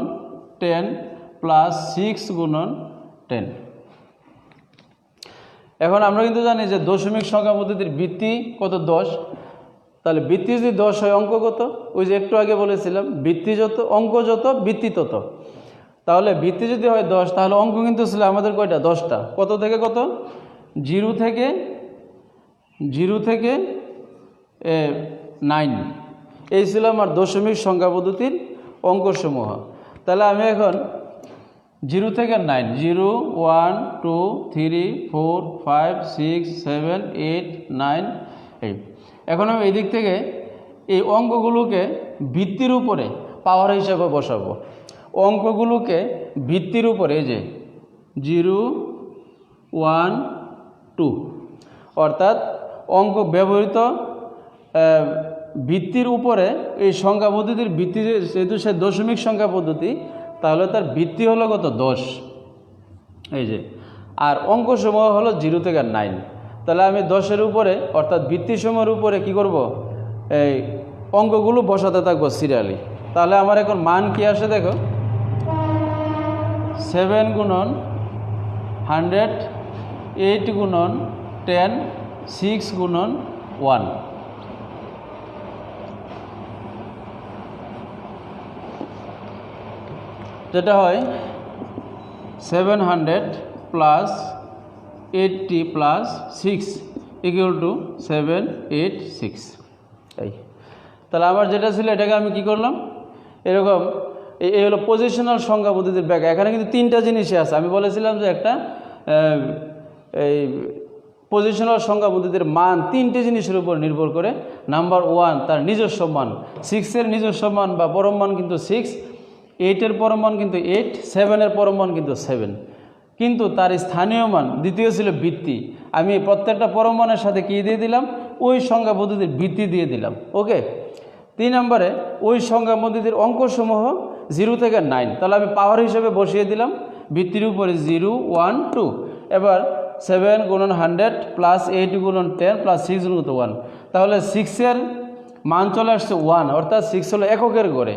10 প্লাস 6 গুণন 10। এখন আমরা কিন্তু জানি যে দশমিক সংখ্যা পদ্ধতির ভিত্তি কত 10, তাহলে ভিত্তি যদি 10 হয় অঙ্ক কত? ওই যে একটু আগে বলেছিলাম ভিত্তি যত অঙ্ক যত ভিত্তি তত। তাহলে ভিত্তি যদি হয় 10 তাহলে অঙ্ক কিন্তু ছিল আমাদের কয়টা? 10টা। কত থেকে কত? 0 থেকে 9। এই ছিল আমার দশমিক সংখ্যা পদ্ধতির অঙ্কসমূহ। তাহলে আমি এখন 0 থেকে 9, 0, 1, 2, 3, 4, 5, 6, 7, 8, 9, 8। এখন আমি এই দিক থেকে এই অঙ্কগুলোকে ভিত্তির উপরে পাওয়ার হিসাবে বসাবো। অঙ্কগুলোকে ভিত্তির উপরে, এই যে 0, 1, 2, অর্থাৎ অঙ্ক ব্যবহৃত ভিত্তির উপরে এই সংখ্যা পদ্ধতির ভিত্তি যেহেতু সে দশমিক সংখ্যা পদ্ধতি, তাহলে তার ভিত্তি হলো কত? 10। এই যে, আর অঙ্কসমূহ হলো 0 থেকে 9। তাহলে আমি 10-এর উপরে অর্থাৎ ভিত্তিসমূহের উপরে কি করব? এই অঙ্কগুলো বসাতে থাকবো সিরিয়ালি। তাহলে আমার এখন মান কি আসে দেখো, 7 গুণন 100, 8 গুণন 10, 6 গুণন 1। যেটা হয় 700 প্লাস 80 প্লাস 6 ইকুয়াল টু 786। এই তাহলে আমার যেটা ছিল এটাকে আমি কি করলাম, এরকম এই হলো পজিশনাল সংখ্যা পদ্ধতির ব্যাখ্যা। এখানে কিন্তু 3টা জিনিসই আছে। আমি বলেছিলাম যে একটা এই পজিশনাল সংখ্যা পদ্ধতির মান 3টে জিনিসের উপর নির্ভর করে। নাম্বার 1 তার নিজস্ব মান, 6-এর নিজস্ব মান বা পরম মান কিন্তু 6, 8-এর পরম মান কিন্তু 8, 7-এর পরম মান কিন্তু 7, কিন্তু তার স্থানীয় মান। দ্বিতীয় ছিল ভিত্তি। আমি প্রত্যেকটা পরম মানের সাথে কী দিয়ে দিলাম? ওই সংখ্যা পদ্ধতির ভিত্তি দিয়ে দিলাম। ওকে। 3 নম্বরে ওই সংখ্যা পদ্ধতির অঙ্কসমূহ 0 থেকে 9। তাহলে আমি পাওয়ার হিসেবে বসিয়ে দিলাম ভিত্তির উপরে 0, 1, 2। এবার 7 গুণন 100 প্লাস 8 গুণন 10 প্লাস 6 গুণন 1। তাহলে 6-এর মান চলে আসছে 1, অর্থাৎ 6 হলো এককের ঘরে।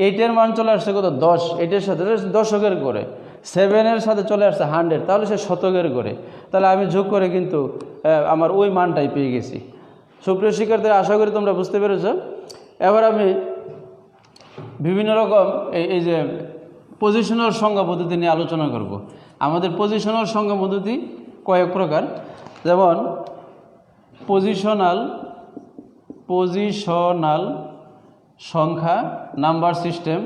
8-এর মান চলে আসছে কত? 10, 8-এর সাথে দশকের ঘরে। 7-এর সাথে চলে আসছে 100, তাহলে সে শতকের ঘরে। তাহলে আমি যোগ করে কিন্তু আমার ওই মানটাই পেয়ে গেছি। সুপ্রিয় শিক্ষার্থীরা, আশা করি তোমরা বুঝতে পেরেছ। এবার আমি বিভিন্ন রকম এই যে পজিশনাল সংখ্যা পদ্ধতি নিয়ে আলোচনা করব। আমাদের পজিশনাল সংখ্যা পদ্ধতি কয়েক প্রকার, যেমন পজিশনাল সংখ্যা নাম্বার সিস্টেম,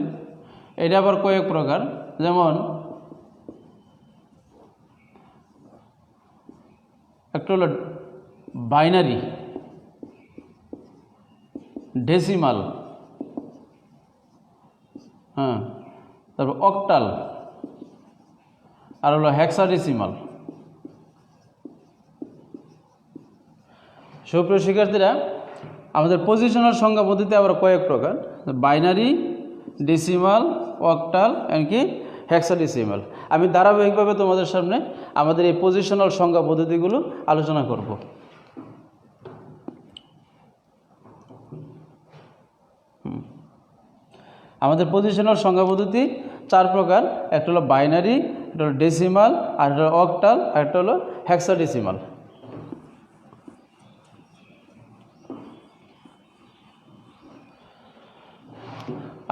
এটা আবার কয়েক প্রকার। যেমন একটা হলো বাইনারি, ডেসিমাল, তারপর অক্টাল, আর হলো হেক্সাডেসিমাল। সুপ্রিয় শিক্ষার্থীরা, আমাদের পজিশনাল সংখ্যা পদ্ধতি আবার কয়েক প্রকার, বাইনারি, ডেসিমাল, অক্টাল এমনকি হেক্সাডেসিমাল। আমি ধারাবাহিকভাবে তোমাদের সামনে আমাদের এই পজিশনাল সংখ্যা পদ্ধতিগুলো আলোচনা করব। আমাদের পজিশনাল সংখ্যা পদ্ধতি 4 প্রকার। একটা হলো বাইনারি, একটা হলো ডেসিমাল, আর একটা হলো অক্টাল, আর একটা হলো হেক্সাডেসিমাল।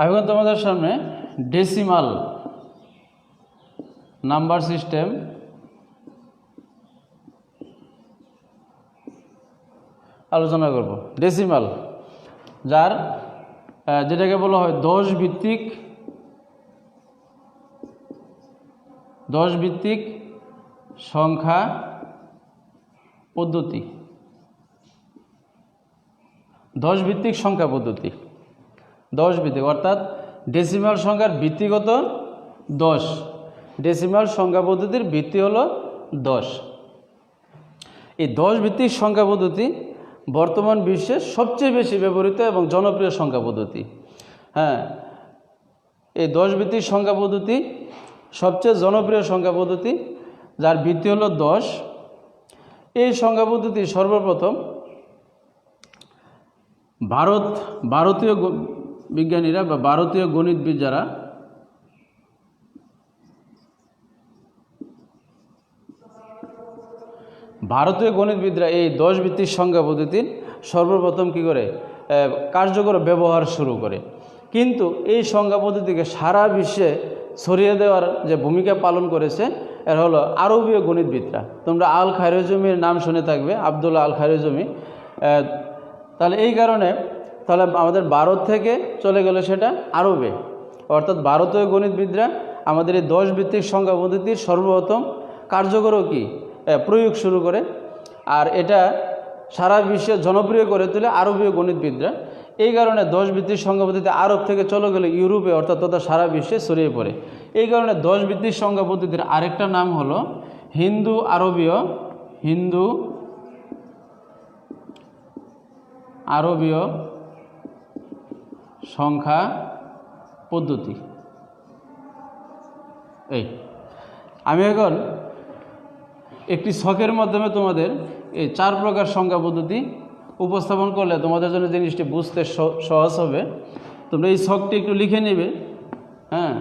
এখন তোমাদের সামনে ডেসিমাল নাম্বার সিস্টেম আলোচনা করব। ডেসিমাল, যার যেটাকে বলা হয় 10 ভিত্তিক সংখ্যা পদ্ধতি। 10 ভিত্তিক সংখ্যা পদ্ধতি, 10 ভিত্তিক, অর্থাৎ ডেসিমাল সংখ্যার ভিত্তিগত 10। ডেসিমাল সংখ্যা পদ্ধতির ভিত্তি হলো 10। এই 10 ভিত্তিক সংখ্যা পদ্ধতি বর্তমান বিশ্বে সবচেয়ে বেশি ব্যবহৃত এবং জনপ্রিয় সংখ্যা পদ্ধতি। এই 10 ভিত্তিক সংখ্যা পদ্ধতি সবচেয়ে জনপ্রিয় সংখ্যা পদ্ধতি, যার ভিত্তি হলো 10। এই সংখ্যা পদ্ধতি সর্বপ্রথম ভারতীয় বিজ্ঞানীরা বা ভারতীয় গণিতবিদ যারা ভারতীয় গণিতবিদরা এই 10 ভিত্তিক সংখ্যা পদ্ধতির সর্বপ্রথম কী করে কার্যকর ব্যবহার শুরু করে। কিন্তু এই সংখ্যা পদ্ধতিকে সারা বিশ্বে ছড়িয়ে দেওয়ার যে ভূমিকা পালন করেছে এর হলো আরবীয় গণিতবিদরা। তোমরা আল খায়রজমির নাম শুনে থাকবে, আবদুল্লাহ আল খায়রজমি। তাহলে এই কারণে তাহলে আমাদের ভারত থেকে চলে গেল সেটা আরবে, অর্থাৎ ভারতীয় গণিতবিদরা আমাদের এই 10 ভিত্তিক সংখ্যা পদ্ধতির সর্বপ্রথম কার্যকরও কি প্রয়োগ শুরু করে। আর এটা সারা বিশ্বে জনপ্রিয় করে তোলে আরবীয় গণিতবিদরা। এই কারণে 10 ভিত্তিক সংখ্যা পদ্ধতি আরব থেকে চলে গেলে ইউরোপে, অর্থাৎ তথা সারা বিশ্বে ছড়িয়ে পড়ে। এই কারণে 10 ভিত্তিক সংখ্যা পদ্ধতির আরেকটা নাম হলো হিন্দু আরবীয় সংখ্যা পদ্ধতি। এই আমি এখন একটি ছকের মাধ্যমে তোমাদের এই 4 প্রকার সংখ্যা পদ্ধতি উপস্থাপন করলে তোমাদের জন্য জিনিসটি বুঝতে সহজ হবে। তোমরা এই ছকটি একটু লিখে নেবে। হ্যাঁ,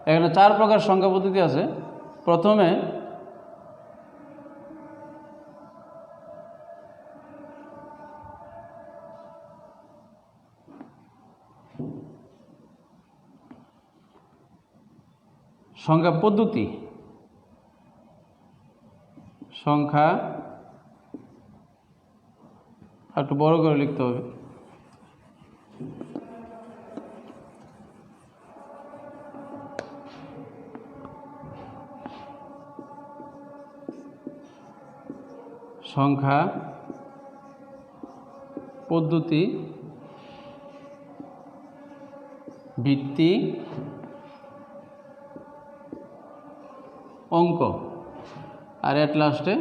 এখানে 4 প্রকার সংখ্যা পদ্ধতি আছে। প্রথমে সংখ্যা পদ্ধতি, সংখ্যা একটু বড় করে লিখতে হবে। সংখ্যা পদ্ধতি ভিত্তি অঙ্ক, আর এট লাস্টে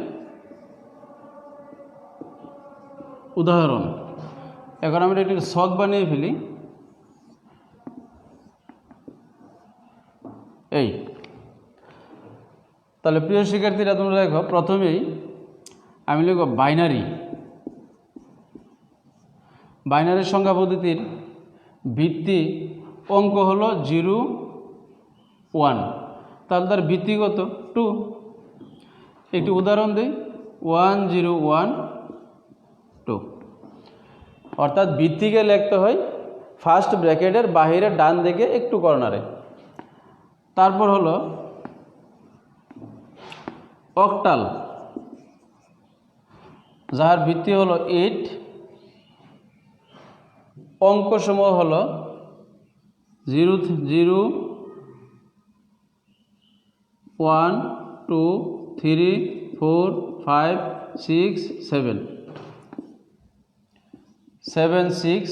উদাহরণ। এখন আমরা একটি ছক বানিয়ে ফেলি। এই তাহলে প্রিয় শিক্ষার্থীরা তোমরা দেখো, প্রথমেই আমি লিখব বাইনারি সংখ্যা পদ্ধতির ভিত্তি অঙ্ক হলো 0 1, তাহলে তার ভিত্তি কত 2। একটি উদাহরণ দিই, 1 0 1 2, অর্থাৎ ভিত্তিকে লিখতে হয় ফার্স্ট ব্র্যাকেটের বাহিরে ডান দিকে একটু কর্নারে। তারপর হলো অক্টাল, যার ভিত্তি হলো 8, অঙ্ক সমূহ হলো 0 0 1 2 3 4 5 6 7 7 6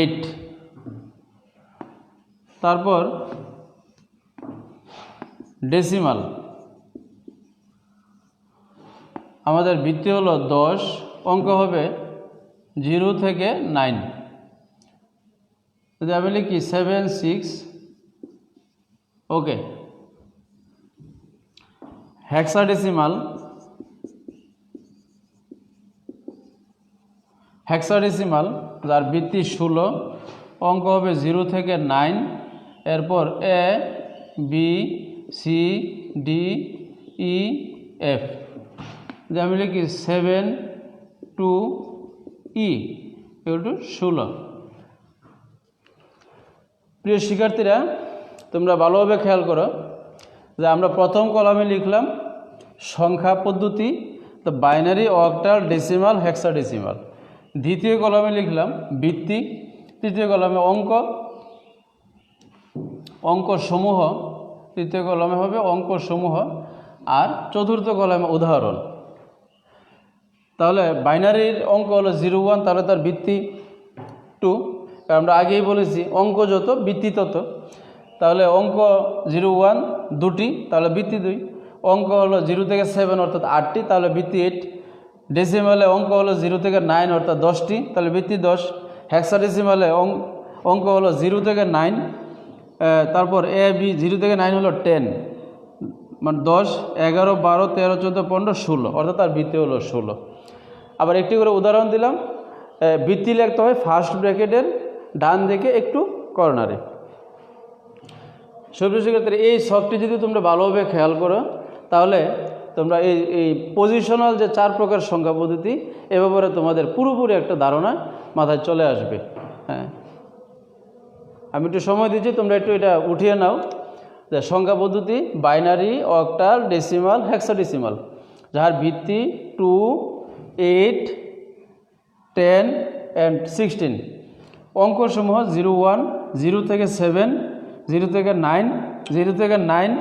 8। তারপর ডেসিমাল, আমাদের ভিত্তি হলো 10, অঙ্ক হবে 0 থেকে 9। যদি আমি লিখি 7 6, ওকে। হেক্সাডেসিমাল, যার ভিত্তি 16, অঙ্ক হবে 0 থেকে 9। এরপর A B C D E F, যে আমি লিখি 7 2 E = 16। প্রিয় শিক্ষার্থীরা, তোমরা ভালোভাবে খেয়াল করো যে আমরা প্রথম কলামে লিখলাম সংখ্যা পদ্ধতি, তো বাইনারি, অক্টাল, ডেসিমাল, হেক্সাডেসিমাল। দ্বিতীয় কলামে লিখলাম ভিত্তি, তৃতীয় কলামে অঙ্ক সমূহ, তৃতীয় কলামে হবে অঙ্ক সমূহ, আর চতুর্থ কলামে উদাহরণ। তাহলে বাইনারির অঙ্ক হলো 0 1, তাহলে তার ভিত্তি 2। আমরা আগেই বলেছি অঙ্ক যত ভিত্তি তত। তাহলে অঙ্ক 0 1 2টি, তাহলে ভিত্তি 2। অঙ্ক হলো 0 থেকে 7, অর্থাৎ 8টি, তাহলে ভিত্তি 8। ডেসিমালে অঙ্ক হলো 0 থেকে 9, অর্থাৎ 10টি, তাহলে ভিত্তি 10। হেক্সাডেসিমালে অঙ্ক হলো 0 থেকে 9, তারপর A B 0 থেকে 9 হলো 10, মানে 10 11 12 13 14 15 16, অর্থাৎ তার ভিত্তি হলো 16। আবার একটি করে উদাহরণ দিলাম। ভিত্তি লিখতে হয় ফার্স্ট ব্র্যাকেটের ডান দিকে একটু কর্নারে। সুপ্রিয় শিক্ষার্থীরা, এই ছকটি যদি তোমরা ভালোভাবে খেয়াল করো তাহলে তোমরা এই পজিশনাল যে 4 প্রকার সংখ্যা পদ্ধতি এ ব্যাপারে তোমাদের পুরোপুরি একটা ধারণা মাথায় চলে আসবে। হ্যাঁ, আমি একটু সময় দিচ্ছি, তোমরা একটু এটা উঠিয়ে নাও যে সংখ্যা পদ্ধতি বাইনারি, অক্টাল, ডেসিমাল, হেক্সাডেসিমাল, যার ভিত্তি 2, 8, 10 and 16। অঙ্কসমূহ 0, 1, 0 থেকে 7, 0 থেকে 9, 0 থেকে 9,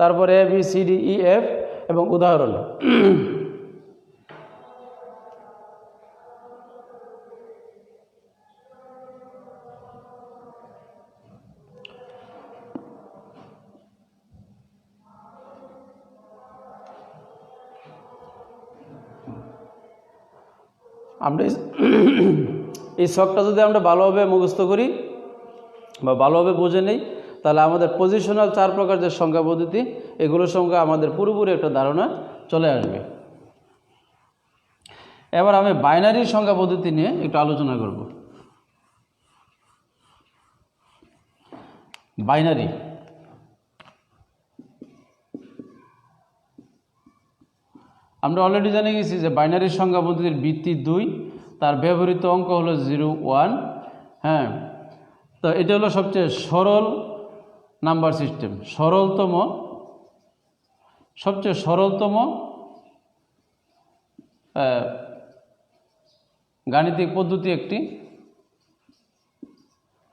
তারপরে A B C D E F এবং উদাহরণ। আমরা এই ছকটা যদি আমরা ভালোভাবে মুখস্থ করি বা ভালোভাবে বুঝে নেই, তাহলে আমাদের পজিশনাল 4 প্রকার যে সংখ্যা পদ্ধতি এগুলোর সঙ্গে আমাদের পুরোপুরি একটা ধারণা চলে আসবে। এবার আমি বাইনারি সংখ্যা পদ্ধতি নিয়ে একটু আলোচনা করব। বাইনারি আমরা অলরেডি জেনে গেছি যে বাইনারি সংখ্যা পদ্ধতির ভিত্তি 2, তার ব্যবহৃত অঙ্ক হলো 0, 1। হ্যাঁ, তো এটা হলো সবচেয়ে সরল নাম্বার সিস্টেম, সবচেয়ে সরলতম গাণিতিক পদ্ধতি,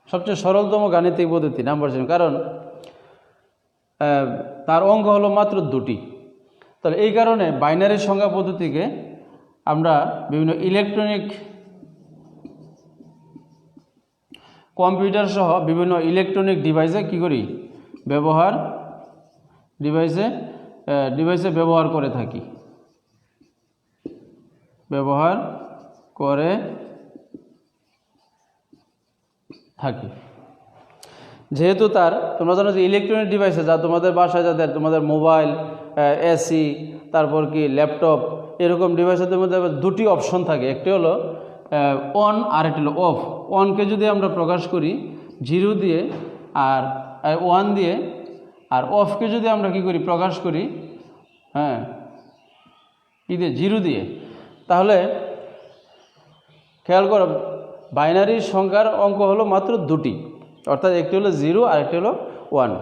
সবচেয়ে সরলতম গাণিতিক পদ্ধতি নাম্বার সিস্টেম, কারণ তার অঙ্ক হলো মাত্র 2টি। তাহলে এই কারণে বাইনারি সংখ্যা পদ্ধতিকে আমরা বিভিন্ন ইলেকট্রনিক কম্পিউটার সহ বিভিন্ন ইলেকট্রনিক ডিভাইসে কী করি ডিভাইসে ব্যবহার করে থাকি, যেহেতু তোমরা জানো যে ইলেকট্রনিক ডিভাইসে যা তোমাদের বাসায় যাদের তোমাদের মোবাইল, এসি, তারপর কি ল্যাপটপ, এরকম ডিভাইসের মধ্যে 2টি অপশন থাকে, একটি হলো অন আর একটি হলো অফ। অনকে যদি আমরা প্রকাশ করি 0 দিয়ে আর 1 দিয়ে, আর অফকে যদি আমরা কি করি প্রকাশ করি হ্যাঁ কি দিয়ে 0 দিয়ে, তাহলে খেয়াল করো বাইনারি সংখ্যার অঙ্ক হলো মাত্র 2টি, অর্থাৎ একটি হলো 0 আর একটি হলো 1।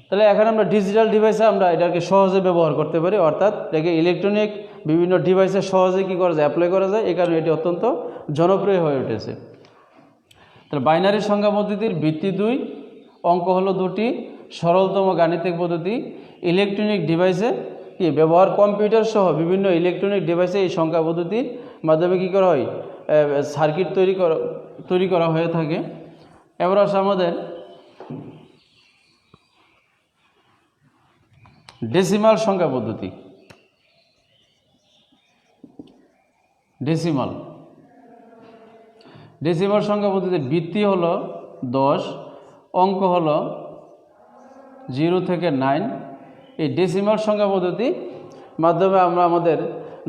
তাহলে এখন আমরা ডিজিটাল ডিভাইসে আমরা এটাকে সহজে ব্যবহার করতে পারি, অর্থাৎ এটাকে ইলেকট্রনিক বিভিন্ন ডিভাইসে সহজে কী করা যায়, অ্যাপ্লাই করা যায়। এই কারণে এটি অত্যন্ত জনপ্রিয় হয়ে উঠেছে। তাহলে বাইনারি সংখ্যা পদ্ধতির ভিত্তি 2, অঙ্ক হলো 2টি, সরলতম গাণিতিক পদ্ধতি, ইলেকট্রনিক ডিভাইসে কি ব্যবহার, কম্পিউটার সহ বিভিন্ন ইলেকট্রনিক ডিভাইসে এই সংখ্যা পদ্ধতির মাধ্যমে কী করা হয়, সার্কিট তৈরি করা হয়ে থাকে। এবার আসে আমাদের ডেসিমাল সংখ্যা পদ্ধতি। ডেসিমাল সংখ্যা পদ্ধতির ভিত্তি হলো 10, অঙ্ক হলো 0 থেকে 9। এই ডেসিমাল সংখ্যা পদ্ধতি মাধ্যমে আমরা আমাদের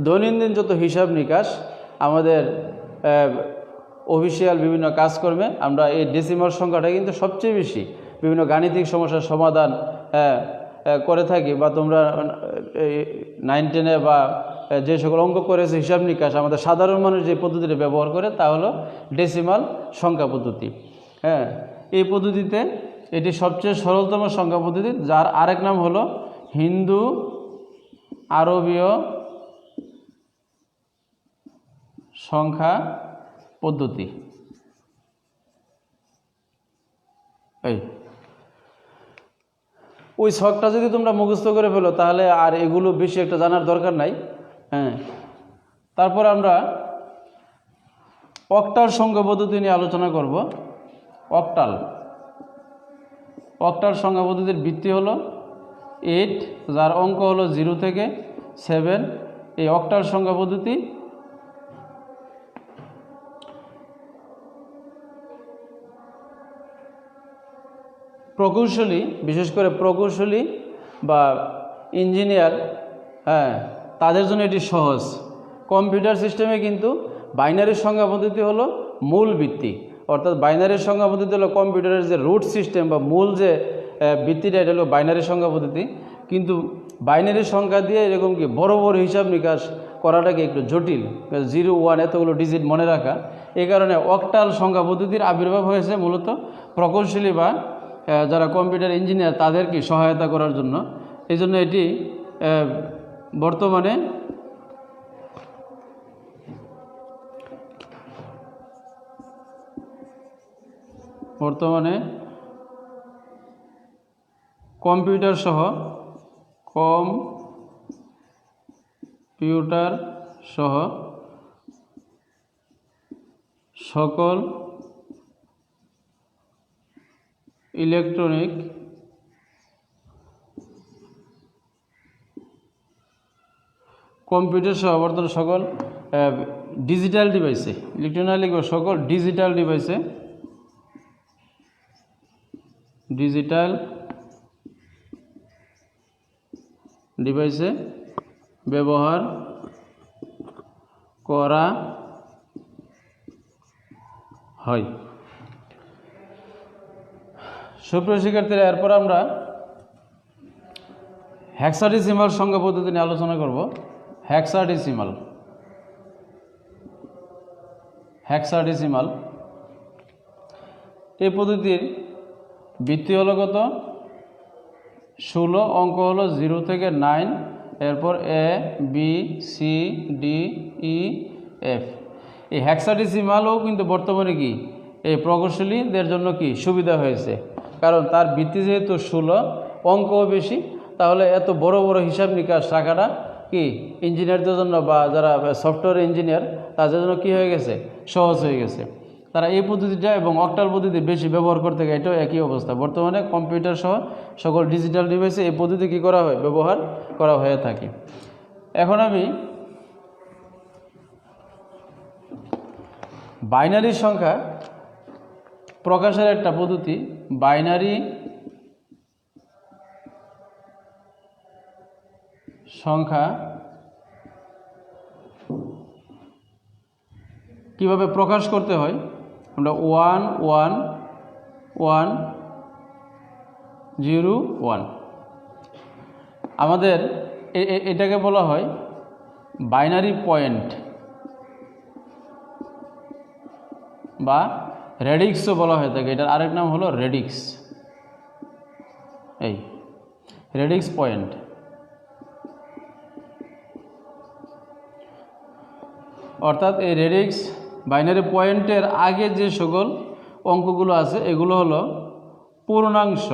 দৈনন্দিন যত হিসাব নিকাশ, আমাদের অফিসিয়াল বিভিন্ন কাজকর্মে আমরা এই ডেসিমাল সংখ্যাটা কিন্তু সবচেয়ে বেশি বিভিন্ন গাণিতিক সমস্যার সমাধান করে থাকি, বা তোমরা 9, 10 বা যে সকল অঙ্ক করেছে হিসাব নিকাশ, আমাদের সাধারণ মানুষ যে পদ্ধতিটা ব্যবহার করে তা হলো ডেসিমাল সংখ্যা পদ্ধতি। হ্যাঁ, এই পদ্ধতিতে এটি সবচেয়ে সরলতম সংখ্যা পদ্ধতি, যার আরেক নাম হলো হিন্দু আরবীয় সংখ্যা পদ্ধতি। ওই ছকটা যদি তোমরা মুখস্থ করে ফেলো তাহলে আর এগুলো বেশি একটা জানার দরকার নাই। হ্যাঁ, তারপর আমরা অক্টাল সংখ্যা পদ্ধতি নিয়ে আলোচনা করব। অক্টাল সংখ্যা পদ্ধতির ভিত্তি হলো 8, যার অঙ্ক হলো 0 থেকে 7। এই অক্টাল সংখ্যা পদ্ধতি প্রকৌশলী, বিশেষ করে প্রকৌশলী বা ইঞ্জিনিয়ার, হ্যাঁ, তাদের জন্য এটি সহজ। কম্পিউটার সিস্টেমে কিন্তু বাইনারি সংখ্যা পদ্ধতি হলো মূল ভিত্তি, অর্থাৎ বাইনারি সংখ্যা পদ্ধতি হলো কম্পিউটারের যে রুট সিস্টেম বা মূল যে ভিত্তিটা, এটা হলো বাইনারি সংখ্যা পদ্ধতি। কিন্তু বাইনারি সংখ্যা দিয়ে এরকম কি বড় বড় হিসাব নিকাশ করাটাকে একটু জটিল, 0 1 এতগুলো ডিজিট মনে রাখা। এই কারণে অক্টাল সংখ্যা পদ্ধতির আবির্ভাব হয়েছে মূলত প্রকৌশলী বা যারা কম্পিউটার ইঞ্জিনিয়ার তাদেরকে সহায়তা করার জন্য। এই জন্য এটি বর্তমানে কম্পিউটার সহ সকল ইলেকট্রনিক কম্পিউটার সহ বর্তমান সকল ডিজিটাল ডিভাইসে, ইলেকট্রনিক বা সকল ডিজিটাল ডিভাইসে ব্যবহার করা হয়। সুপ্রিয় শিক্ষার্থীরা, এরপর আমরা হেক্সাডেসিমাল সংখ্যা পদ্ধতি নিয়ে আলোচনা করব। হেক্সাডেসিমাল এই পদ্ধতির ভিত্তি হলো কত? 16, অঙ্ক হলো 0 থেকে 9, এরপর A B C D E F। এই হেক্সাডেসিমালও কিন্তু বর্তমানে কি এই প্রকৌশলীদের জন্য কি সুবিধা হয়েছে, কারণ তার ভিত্তি যেহেতু 16, অঙ্কও বেশি, তাহলে এত বড় বড় হিসাব নিকাশ রাখাটা কি ইঞ্জিনিয়ারদের জন্য বা যারা সফটওয়্যার ইঞ্জিনিয়ার তাদের জন্য কি হয়ে গেছে, সহজ হয়ে গেছে। তারা এই পদ্ধতিটা এবং অক্টাল পদ্ধতি বেশি ব্যবহার করতে গেলে এটাও একই অবস্থা। বর্তমানে কম্পিউটার সহ সকল ডিজিটাল ডিভাইসে এই পদ্ধতি কী করা হয়, ব্যবহার করা হয়ে থাকে। এখন আমি বাইনারি সংখ্যা প্রকাশের একটা পদ্ধতি, বাইনারি সংখ্যা কিভাবে প্রকাশ করতে হয়, আমরা 1 1 1 0 1 আমাদের এটাকে বলা হয় বাইনারি পয়েন্ট বা রেডিক্সও বলা হয়ে থাকে। এটার আরেক নাম হলো রেডিক্স। এই রেডিক্স পয়েন্ট। অর্থাৎ এই রেডিক্স বাইনারি পয়েন্টের আগে যে সকল অঙ্কগুলো আছে এগুলো হলো পূর্ণাংশ,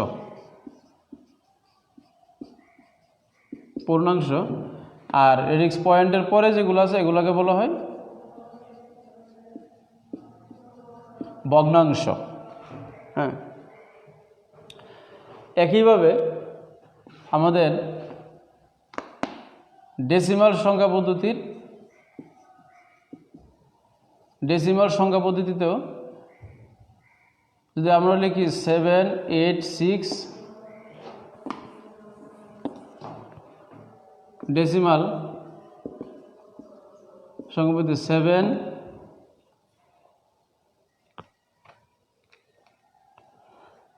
আর রেডিক্স পয়েন্টের পরে যেগুলো আছে এগুলোকে বলা হয় ভগ্নাংশ। হ্যাঁ, একইভাবে আমাদের ডেসিমাল সংখ্যা পদ্ধতিতেও যদি আমরা লিখি 7 8 6, ডেসিমাল সংখ্যা পদ্ধতি 7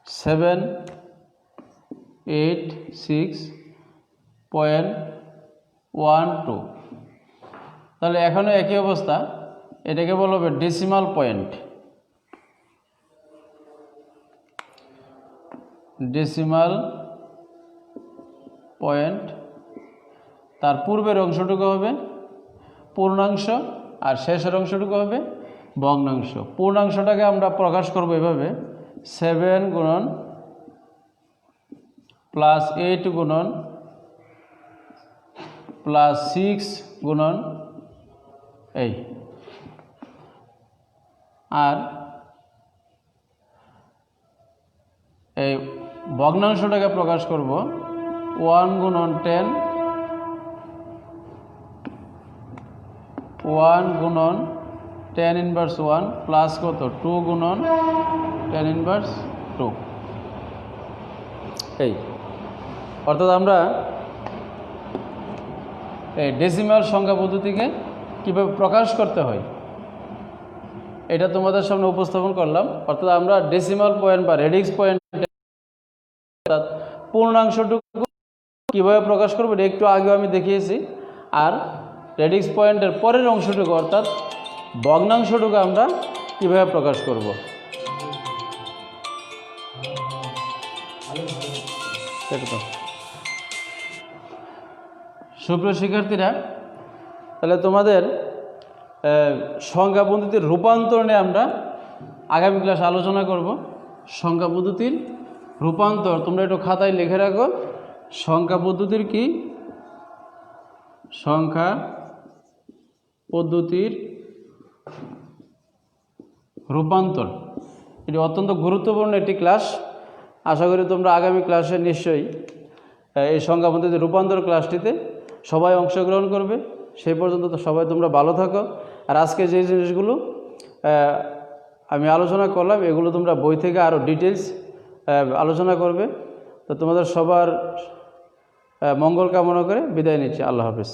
7 8 6.12, তাহলে এখনও একই অবস্থা। এটাকে বলা হবে ডেসিমাল পয়েন্ট। তার পূর্বের অংশটুকু হবে পূর্ণাংশ আর শেষের অংশটুকু হবে ভগ্নাংশ। পূর্ণাংশটাকে আমরা প্রকাশ করব এভাবে 7 গুণন +8 গুণন +6 গুণন এই, আর এই ভগ্নাংশটাকে প্রকাশ করব 1 গুণন 10, 1 গুণন 10 ইনভার্স 1 প্লাস কত 2 গুণন 10 ইনভার্স 2। এই অর্থাৎ আমরা এই ডেসিমাল সংখ্যা পদ্ধতিকে কীভাবে প্রকাশ করতে হয় এটা তোমাদের সামনে উপস্থাপন করলাম। অর্থাৎ আমরা ডেসিমাল পয়েন্ট বা রেডিক্স পয়েন্ট অর্থাৎ পূর্ণাংশটুকু কীভাবে প্রকাশ করবো এটা একটু আগেও আমি দেখিয়েছি। আর রেডিক্স পয়েন্টের পরের অংশটুকু অর্থাৎ ভগ্নাংশটুকু আমরা কীভাবে প্রকাশ করব। সুপ্রিয় শিক্ষার্থীরা, তাহলে তোমাদের সংখ্যা পদ্ধতির রূপান্তর নিয়ে আমরা আগামী ক্লাসে আলোচনা করব। সংখ্যা পদ্ধতির রূপান্তর তোমরা একটু খাতায় লিখে রাখো। সংখ্যা পদ্ধতির কি? সংখ্যা পদ্ধতির রূপান্তর, এটি অত্যন্ত গুরুত্বপূর্ণ একটি ক্লাস। আশা করি তোমরা আগামী ক্লাসে নিশ্চয়ই এই সংখ্যা পদ্ধতির রূপান্তর ক্লাসটিতে সবাই অংশগ্রহণ করবে। সেই পর্যন্ত তো সবাই তোমরা ভালো থাকো। আর আজকে যে জিনিসগুলো আমি আলোচনা করলাম এগুলো তোমরা বই থেকে আরও ডিটেলস আলোচনা করবে। তো তোমাদের সবার মঙ্গল কামনা করে বিদায় নিচ্ছি। আল্লাহ হাফেজ।